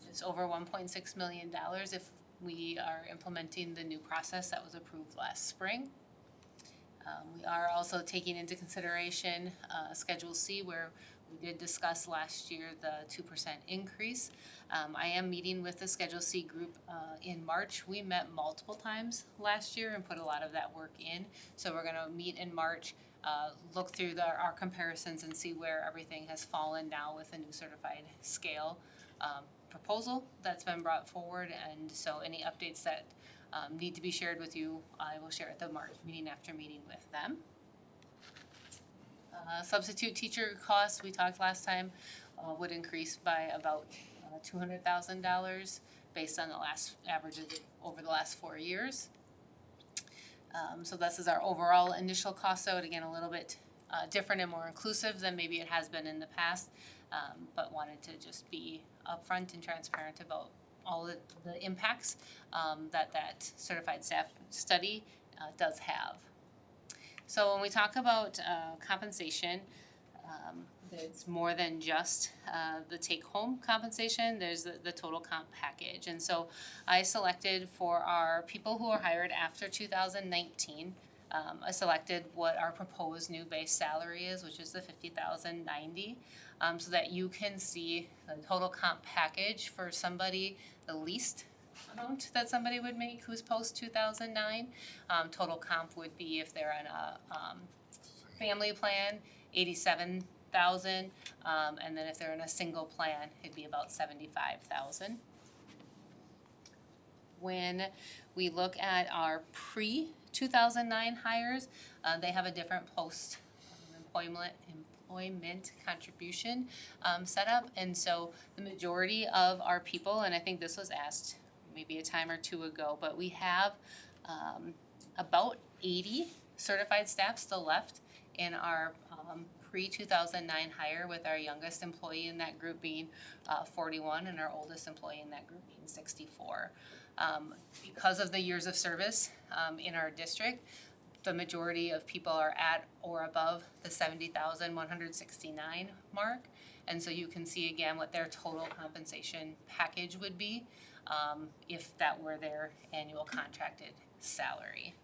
just over $1.6 million if we are implementing the new process that was approved last spring. We are also taking into consideration Schedule C, where we did discuss last year the 2% increase. I am meeting with the Schedule C group in March. We met multiple times last year and put a lot of that work in. So we're gonna meet in March, look through our comparisons and see where everything has fallen now with the new certified scale proposal that's been brought forward. And so any updates that need to be shared with you, I will share at the March meeting after meeting with them. Substitute teacher costs, we talked last time, would increase by about $200,000 based on the last averages over the last 4 years. So this is our overall initial cost, so again, a little bit different and more inclusive than maybe it has been in the past, but wanted to just be upfront and transparent about all the impacts that certified staff study does have. So when we talk about compensation, it's more than just the take-home compensation, there's the total comp package. And so I selected for our people who are hired after 2019, I selected what our proposed new base salary is, which is the $50,090, so that you can see the total comp package for somebody, the least amount that somebody would make who's post 2009. Total comp would be, if they're in a family plan, 87,000, and then if they're in a single plan, it'd be about 75,000. When we look at our pre-2009 hires, they have a different employment contribution set up, and so the majority of our people, and I think this was asked maybe a time or two ago, but we have about 80 certified staff still left in our pre-2009 hire, with our youngest employee in that group being 41 and our oldest employee in that group being 64. Because of the years of service in our district, the majority of people are at or above the 70,169 mark. And so you can see again what their total compensation package would be if that were their annual contracted salary.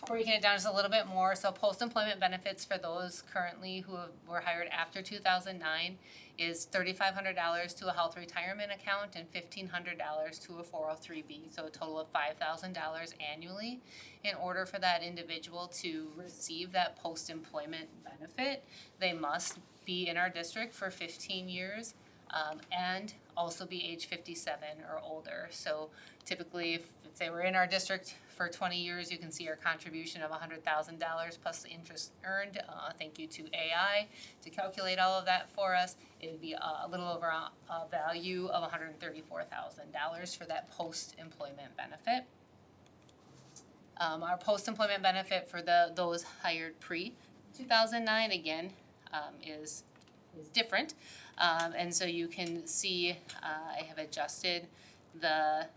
Breaking it down just a little bit more, so post-employment benefits for those currently who were hired after 2009 is $3,500 to a health retirement account and $1,500 to a 403B, so a total of $5,000 annually. In order for that individual to receive that post-employment benefit, they must be in our district for 15 years and also be age 57 or older. So typically, if they were in our district for 20 years, you can see our contribution of $100,000 plus the interest earned. Thank you to AI to calculate all of that for us. It would be a little over a value of $134,000 for that post-employment benefit. Our post-employment benefit for those hired pre-2009 again is different. And so you can see I have adjusted the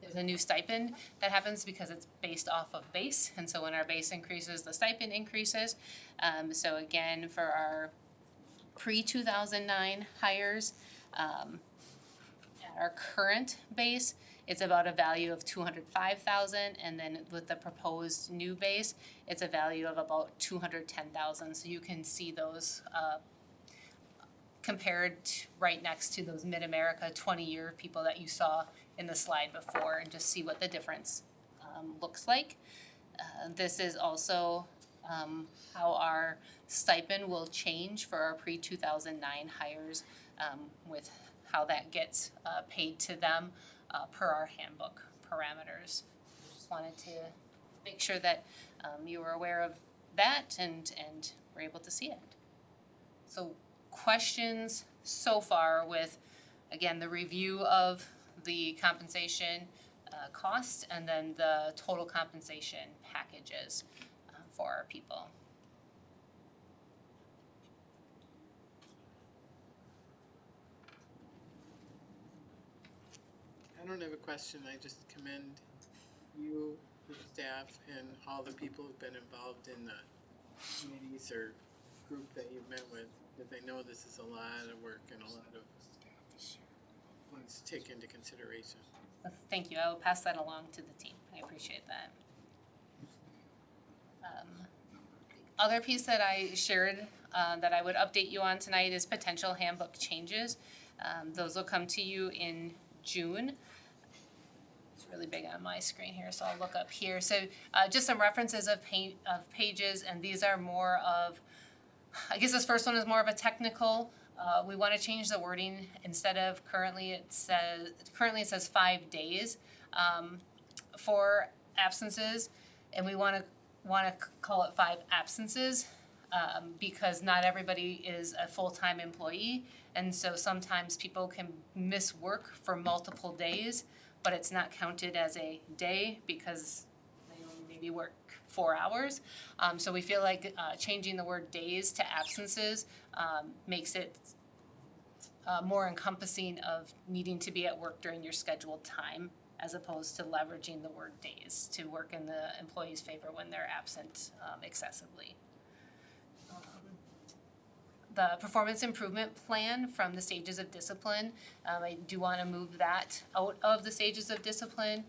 there's a new stipend that happens because it's based off of base. And so when our base increases, the stipend increases. So again, for our pre-2009 hires, at our current base, it's about a value of $205,000, and then with the proposed new base, it's a value of about $210,000. So you can see those compared right next to those Mid-America 20-year people that you saw in the slide before, and just see what the difference looks like. This is also how our stipend will change for our pre-2009 hires with how that gets paid to them per our handbook parameters. Just wanted to make sure that you were aware of that and were able to see it. So questions so far with, again, the review of the compensation cost and then the total compensation packages for our people. I don't have a question, I just commend you, your staff, and all the people who've been involved in the committees or group that you've met with, because I know this is a lot of work and a lot of things to take into consideration. Thank you. I will pass that along to the team. I appreciate that. Other piece that I shared that I would update you on tonight is potential handbook changes. Those will come to you in June. It's really big on my screen here, so I'll look up here. So just some references of pages, and these are more of, I guess this first one is more of a technical. We want to change the wording. Instead of currently it says 5 days for absences, and we want to call it 5 absences because not everybody is a full-time employee, and so sometimes people can miss work for multiple days, but it's not counted as a day because they only maybe work 4 hours. So we feel like changing the word days to absences makes it more encompassing of needing to be at work during your scheduled time as opposed to leveraging the word days to work in the employee's favor when they're absent excessively. The performance improvement plan from the stages of discipline, I do want to move that out of the stages of discipline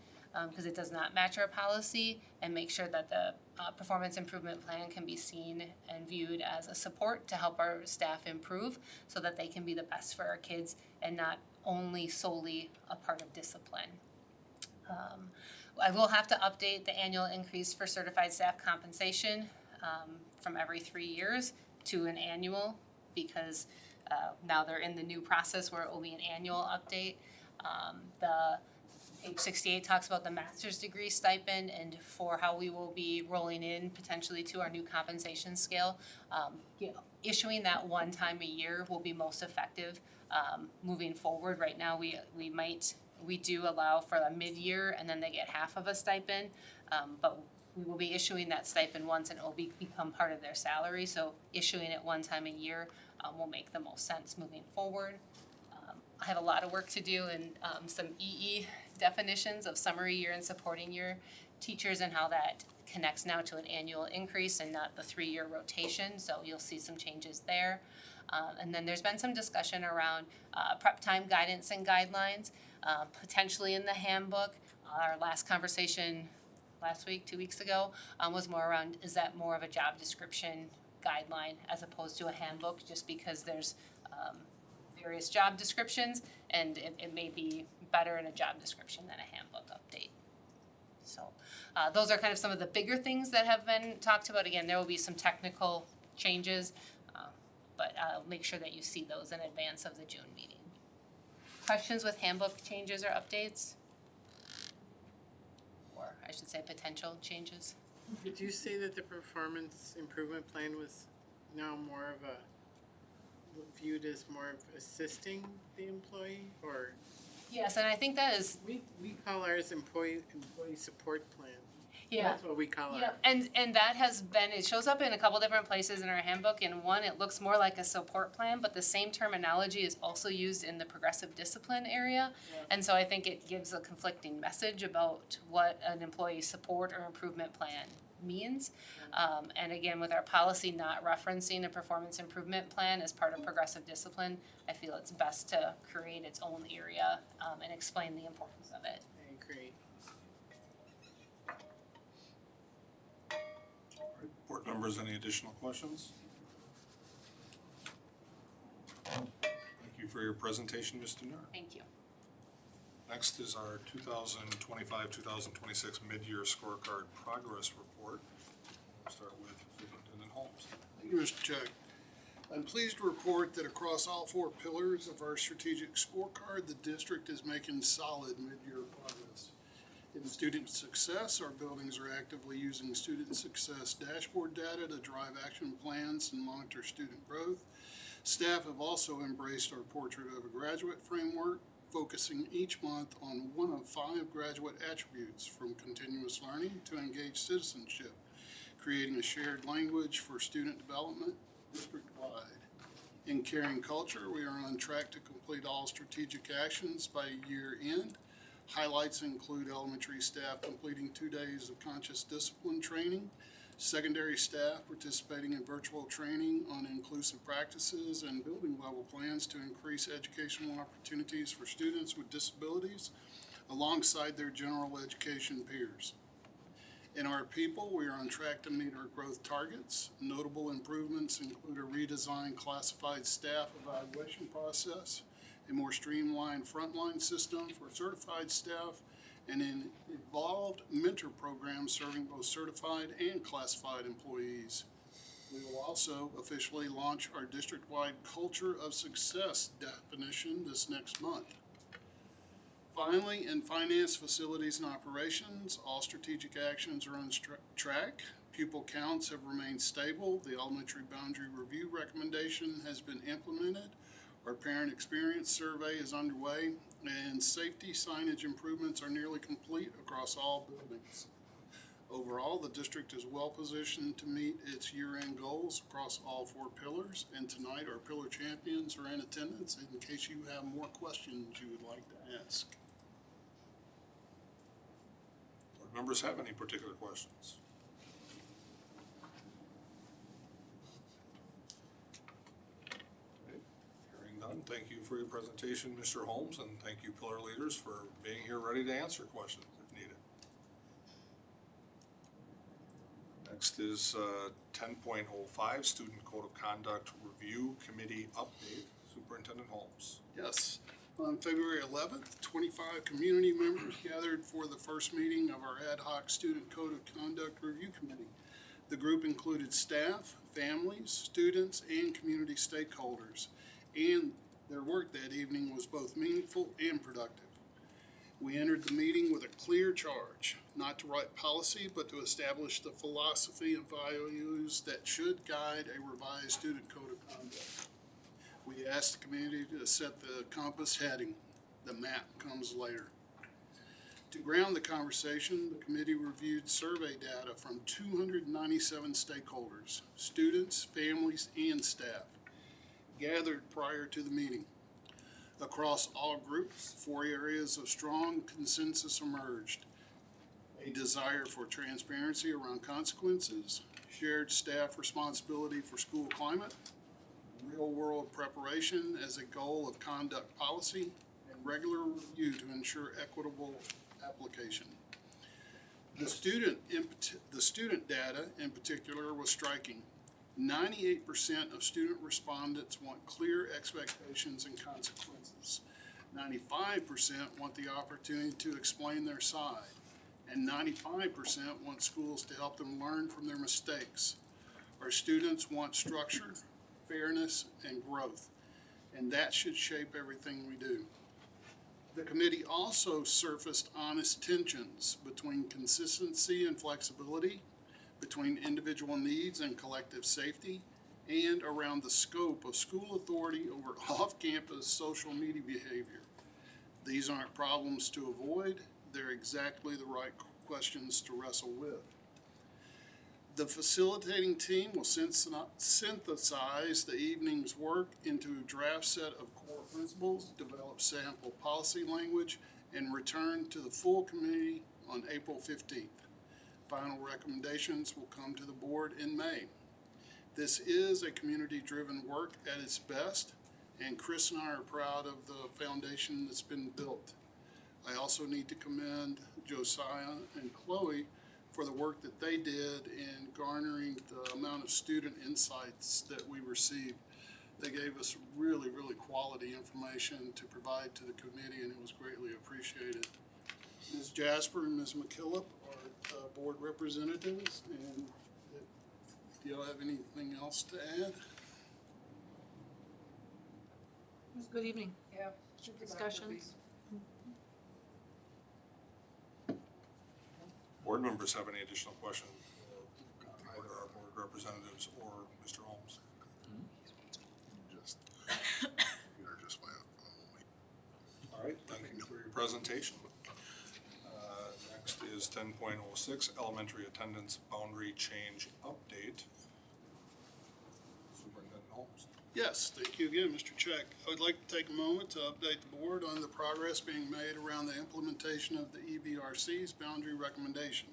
because it does not match our policy, and make sure that the performance improvement plan can be seen and viewed as a support to help our staff improve so that they can be the best for our kids and not only solely a part of discipline. I will have to update the annual increase for certified staff compensation from every 3 years to an annual, because now they're in the new process where it will be an annual update. The page 68 talks about the master's degree stipend and for how we will be rolling in potentially to our new compensation scale. Issuing that one time a year will be most effective moving forward. Right now, we do allow for a mid-year and then they get half of a stipend, but we will be issuing that stipend once and it will become part of their salary. So issuing it one time a year will make the most sense moving forward. I have a lot of work to do and some EE definitions of summary year and supporting year teachers and how that connects now to an annual increase and not the 3-year rotation. So you'll see some changes there. And then there's been some discussion around prep time guidance and guidelines, potentially in the handbook. Our last conversation last week, 2 weeks ago, was more around, is that more of a job description guideline as opposed to a handbook, just because there's various job descriptions and it may be better in a job description than a handbook update. So those are kind of some of the bigger things that have been talked about. Again, there will be some technical changes, but I'll make sure that you see those in advance of the June meeting. Questions with handbook changes or updates? Or I should say potential changes? Did you say that the performance improvement plan was now more of a, viewed as more of assisting the employee, or? Yes, and I think that is. We call ours employee support plan. Yeah. That's what we call Yeah, ours. and that has been, it shows up in a couple different places in our handbook. In one, it looks more like a support plan, but the same terminology is also used in the progressive discipline area. Yeah. And so I think it gives a conflicting message about what an employee support or improvement plan means. And again, with our policy not referencing a performance improvement plan as part of progressive discipline, I feel it's best to create its own area and explain the importance of it. I agree. Board members, any additional questions? Thank you for your presentation, Ms. Denard. Thank you. Next is our 2025-2026 mid-year scorecard progress report. We'll start with Superintendent Holmes. Thank you, Mr. Chuck. I'm pleased to report that across all 4 pillars of our strategic scorecard, the district is making solid mid-year progress. In student success, our buildings are actively using student success dashboard data to drive action plans and monitor student growth. Staff have also embraced our Portrait of a Graduate framework, focusing each month on one of 5 graduate attributes, from continuous learning to engaged citizenship, creating a shared language for student development district-wide. In caring culture, we are on track to complete all strategic actions by year end. Highlights include elementary staff completing 2 days of conscious discipline training, secondary staff participating in virtual training on inclusive practices, and building level plans to increase educational opportunities for students with disabilities alongside their general education peers. In our people, we are on track to meet our growth targets. Notable improvements include a redesigned classified staff evaluation process, a more streamlined frontline system for certified staff, and an evolved mentor program serving both certified and classified employees. We will also officially launch our district-wide Culture of Success definition this next month. Finally, in finance, facilities, and operations, all strategic actions are on track. Pupil counts have remained stable. The elementary boundary review recommendation has been implemented. Our parent experience survey is underway, and safety signage improvements are nearly complete across all buildings. Overall, the district is well positioned to meet its year-end goals across all 4 pillars, and tonight our pillar champions are in attendance in case you have more questions you would like to ask. members have any particular questions? Okay, hearing none, thank you for your presentation, Mr. Holmes, and thank you, pillar leaders, for being here ready to answer questions if needed. Next is 10.05, Student Code of Conduct Review Committee Update. Superintendent Holmes. Yes. On February 11th, 25 community members gathered for the first meeting of our ad hoc Student Code of Conduct Review Committee. The group included staff, families, students, and community stakeholders, and their work that evening was both meaningful and productive. We entered the meeting with a clear charge, not to write policy, but to establish the philosophy and values that should guide a revised Student Code of Conduct. We asked the community to set the compass heading. The map comes later. To ground the conversation, the committee reviewed survey data from 297 stakeholders, students, families, and staff, gathered prior to the meeting. Across all groups, 4 areas of strong consensus emerged: a desire for transparency around consequences, shared staff responsibility for school climate, real-world preparation as a goal of conduct policy, and regular review to ensure equitable application. The student data in particular was striking. 98% of student respondents want clear expectations and consequences. 95% want the opportunity to explain their side. And 95% want schools to help them learn from their mistakes. Our students want structure, fairness, and growth, and that should shape everything we do. The committee also surfaced honest tensions between consistency and flexibility, between individual needs and collective safety, and around the scope of school authority over off-campus social media behavior. These aren't problems to avoid, they're exactly the right questions to wrestle with. The facilitating team will synthesize the evening's work into a draft set of core principles, develop sample policy language, and return to the full committee on April 15th. Final recommendations will come to the board in May. This is a community-driven work at its best, and Chris and I are proud of the foundation that's been built. I also need to commend Josiah and Chloe for the work that they did in garnering the amount of student insights that we received. They gave us really, really quality information to provide to the committee, and it was greatly appreciated. Ms. Jasper and Ms. McKillop are board representatives, and do y'all have anything else to add? Good evening. Yeah. Discussions. Board members have any additional questions for either our board representatives or Mr. Holmes? All right, thank you for your presentation. Next is 10.06, Elementary Attendance Boundary Change Update. Superintendent Holmes. Yes, thank you again, Mr. Check. I would like to take a moment to update the board on the progress being made around the implementation of the EBRC's boundary recommendation.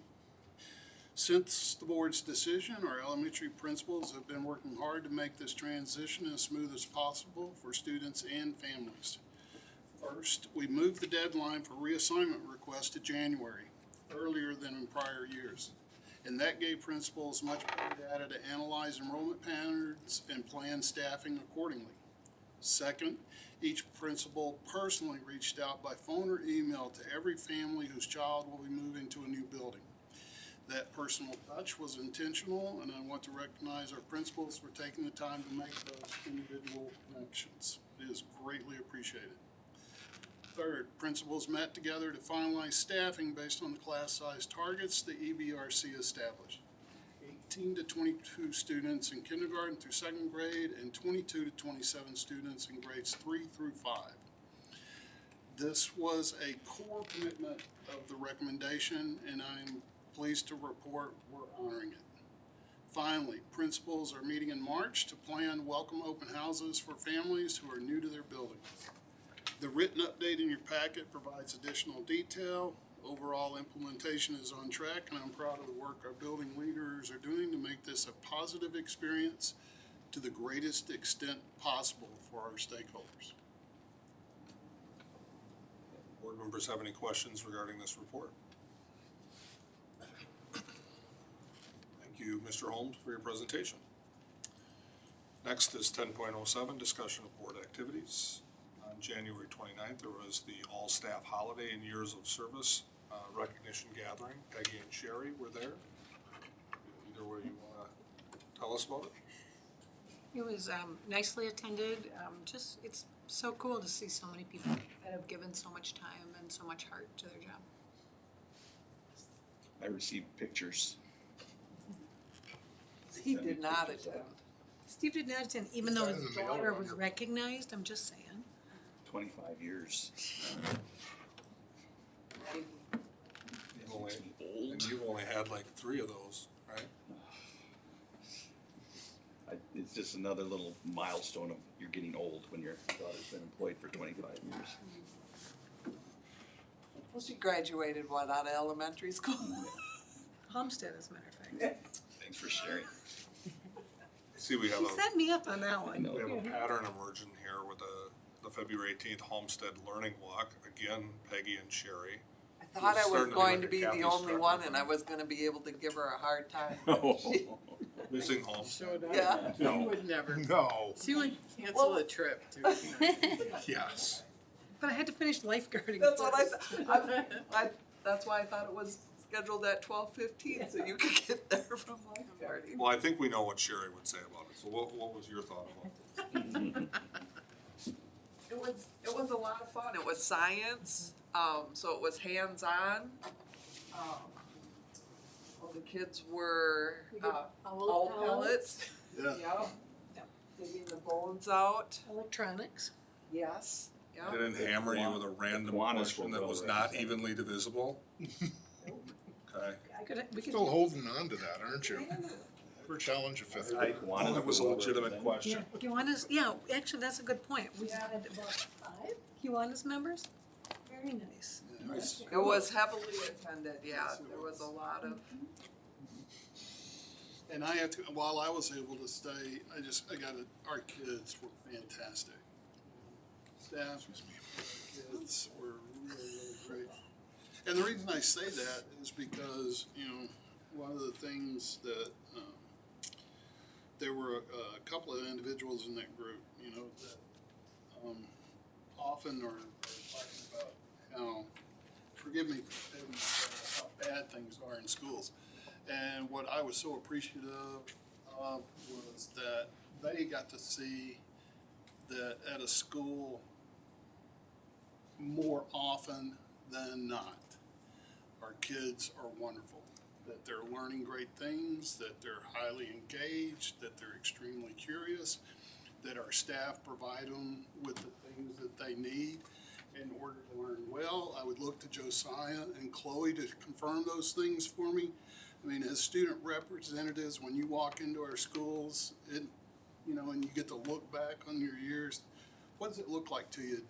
Since the board's decision, our elementary principals have been working hard to make this transition as smooth as possible for students and families. First, we moved the deadline for reassignment requests to January, earlier than in prior years. And that gave principals much better data to analyze enrollment patterns and plan staffing accordingly. Second, each principal personally reached out by phone or email to every family whose child will be moving to a new building. That personal touch was intentional, and I want to recognize our principals for taking the time to make those individual connections. It is greatly appreciated. Third, principals met together to finalize staffing based on the class size targets the EBRC established. 18 to 22 students in kindergarten through second grade and 22 to 27 students in grades 3 through 5. This was a core commitment of the recommendation, and I'm pleased to report we're honoring it. Finally, principals are meeting in March to plan welcome open houses for families who are new to their buildings. The written update in your packet provides additional detail Overall implementation is on track, and I'm proud of the work our building leaders are doing to make this a positive experience to the greatest extent possible for our stakeholders. Board members have any questions regarding this report? Thank you, Mr. Holmes, for your presentation. Next is 10.07, discussion of board activities. On January 29th, there was the all-staff holiday and years of service recognition gathering. Peggy and Sherry were there. Either way you want to tell us about it? It was nicely attended. Just, it's so cool to see so many people that have given so much time and so much heart to their job. I received pictures. Steve did not attend. Steve did not attend, even though It's his in the mail daughter room. was recognized, I'm just saying. 25 years. You've only had like 3 of those, right? It's just another little milestone of you're getting old when your daughter's been employed for 25 years. Well, she graduated, what, out of elementary school? Homestead, as a matter of fact. Thanks for sharing. See, we have She set me up on that one. we have a pattern emerging here with the February 18th Homestead Learning Walk. Again, Peggy and Sherry. I thought I was Starting to be going like to a be Kathy the only Strucker one, and thing. I was gonna be able to give her a hard time. Missing Homestead. Yeah. She would never. No. She would cancel a trip to. Yes. But I had to finish lifeguarding. That's what first. That's why I thought it was scheduled at 12:15, so you could get there from lifeguarding. Well, I think we know what Sherry would say about it. So what was your thought about it? It was a lot of fun. It was science, so it was hands-on. Well, the kids were, owl pellets. Yeah. Yep. Digging the bones out. Electronics. Yes. Yep. I didn't hammer you with a random Iguanas question were that was well not represented. evenly divisible. Okay. We could Still holding on to that, aren't you? Never challenge a fifth grader. Well, that was a legitimate question. Kiwanis, yeah, actually, that's a good point. We had about 5 Kiwanis members. Very nice. It was heavily attended, yeah. There was a lot of, And I have to, while I was able to stay, our kids were fantastic. Staff, kids were really, really great. And the reason I say that is because, one of the things that, there were a couple of individuals in that group, that often are talking about how, forgive me for saying this, how bad things are in schools. And what I was so appreciative of was that they got to see that at a school more often than not, our kids are wonderful, that they're learning great things, that they're highly engaged, that they're extremely curious, that our staff provide them with the things that they need in order to learn well. I would look to Josiah and Chloe to confirm those things for me. I mean, as student representatives, when you walk into our schools, and you get to look back on your years, what does it look like to you?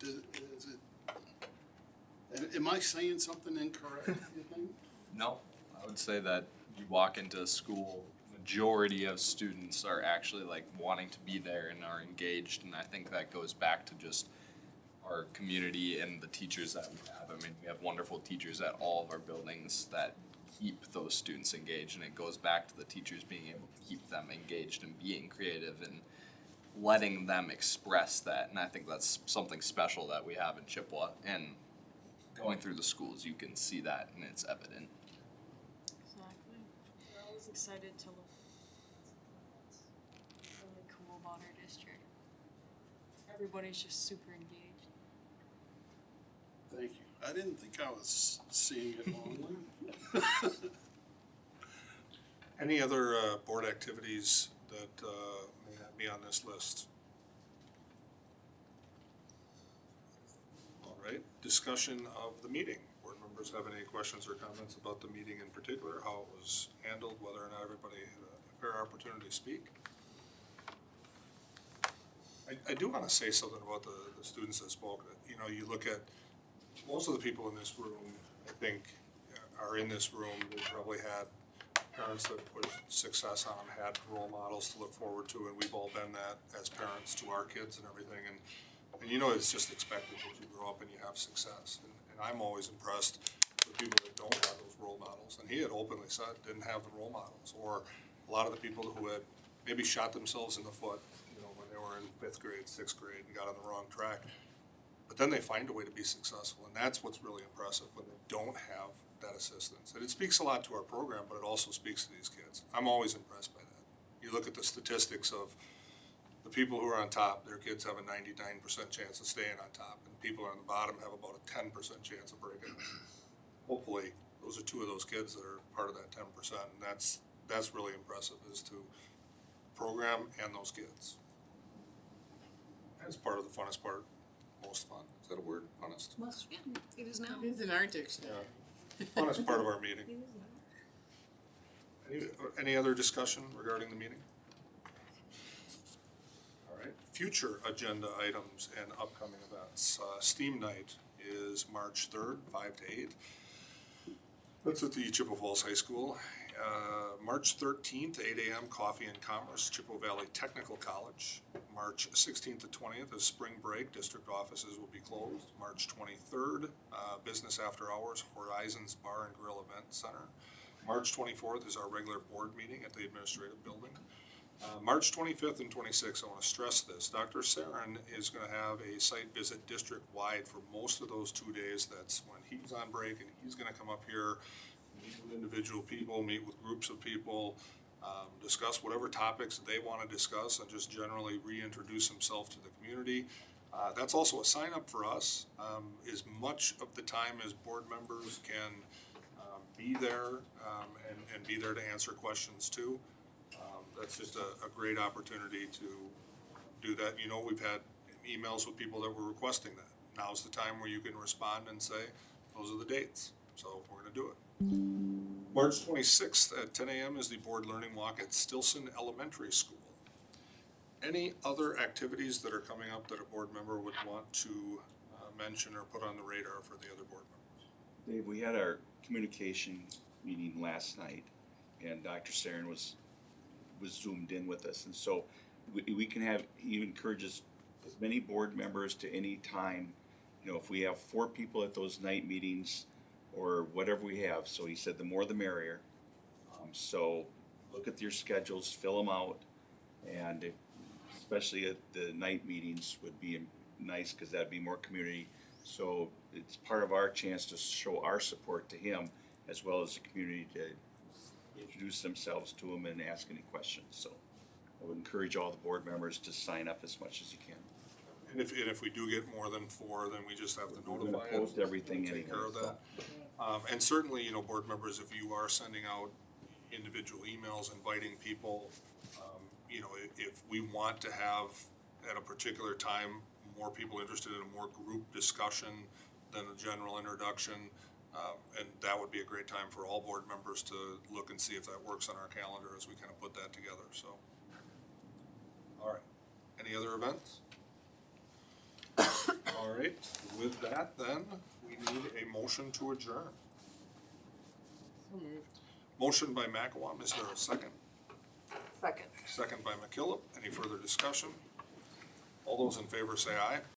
Am I saying something incorrect, you think? No, I would say that you walk into a school, majority of students are actually like wanting to be there and are engaged, and I think that goes back to just our community and the teachers that we have. I mean, we have wonderful teachers at all of our buildings that keep those students engaged, and it goes back to the teachers being able to keep them engaged and being creative and letting them express that. And I think that's something special that we have in Chippewa, and going through the schools you can see that and it's evident. Exactly. We're always excited to look. That's really cool about our district. Everybody's just super engaged. Thank you. I didn't think I was seeing it wrongly. Any other board activities that may not be on this list? All right, discussion of the meeting. Board members have any questions or comments about the meeting in particular, how it was handled, whether or not everybody had a fair opportunity to speak? I do want to say something about the students that spoke. You look at most of the people in this room, I think, are in this room, they probably had parents that put success on them, had role models to look forward to, and we've all been that as parents to our kids and everything. And you know, it's just expected that you grow up and you have success. And I'm always impressed with people that don't have those role models. And he had openly said didn't have the role models, or a lot of the people who had maybe shot themselves in the foot, you know, when they were in 5th grade, 6th grade, and got on the wrong track. But then they find a way to be successful, and that's what's really impressive when they don't have that assistance. And it speaks a lot to our program, but it also speaks to these kids. I'm always impressed by that. You look at the statistics of the people who are on top, their kids have a 99% chance of staying on top, and people on the bottom have about a 10% chance of breaking. Hopefully, those are 2 of those kids that are part of that 10%, and that's really impressive, is to program and those kids. That's part of the funnest part. Most fun. Is that a word? Funnest? Most, yeah, it is now. It is in our dictionary. Funnest part of our meeting. Any other discussion regarding the meeting? All right. Future agenda items and upcoming events. STEAM night is March 3rd, 5 to 8. That's at the Chippewa Falls High School. March 13th, 8 a.m., Coffee and Commerce, Chippewa Valley Technical College. March 16th to 20th is spring break. District offices will be closed. March 23rd, Business After Hours, Horizons Bar and Grill Event Center. March 24th is our regular board meeting at the administrative building. March 25th and 26th, I want to stress this, Dr. Sarin is going to have a site visit district-wide for most of those 2 days. That's when he's on break, and he's going to come up here, meet with individual people, meet with groups of people, discuss whatever topics they want to discuss, and just generally reintroduce himself to the community. That's also a sign up for us. As much of the time as board members can be there and be there to answer questions too. That's just a great opportunity to do that. You know, we've had emails with people that were requesting that. Now's the time where you can respond and say, those are the dates. So we're going to do it. March 26th at 10 a.m. is the board learning walk at Stilson Elementary School. Any other activities that are coming up that a board member would want to mention or put on the radar for the other board members? Dave, we had our communication meeting last night, and Dr. Sarin was zoomed in with us, and so we can have, he encourages as many board members to any time, you know, if we have 4 people at those night meetings or whatever we have, so he said the more the merrier. So look at your schedules, fill them out, and especially at the night meetings would be nice, because that'd be more community. So it's part of our chance to show our support to him, as well as the community to introduce themselves to him and ask any questions. So I would encourage all the board members to sign up as much as you can. And if we do get more than 4, then we just have to We're notify gonna post everything Take care of anyway, that. And certainly, you know, board members, if you are sending out individual emails inviting people, you know, if we want to have at a particular time more people interested in a more group discussion than a general introduction, and that would be a great time for all board members to look and see if that works on our calendar as we kind of put that together. So, all right. Any other events? All right. With that, then we need a motion to adjourn. So moved. Motion by McElwain. Is there a second? Second. Second by McKillop. Any further discussion? All those in favor say aye.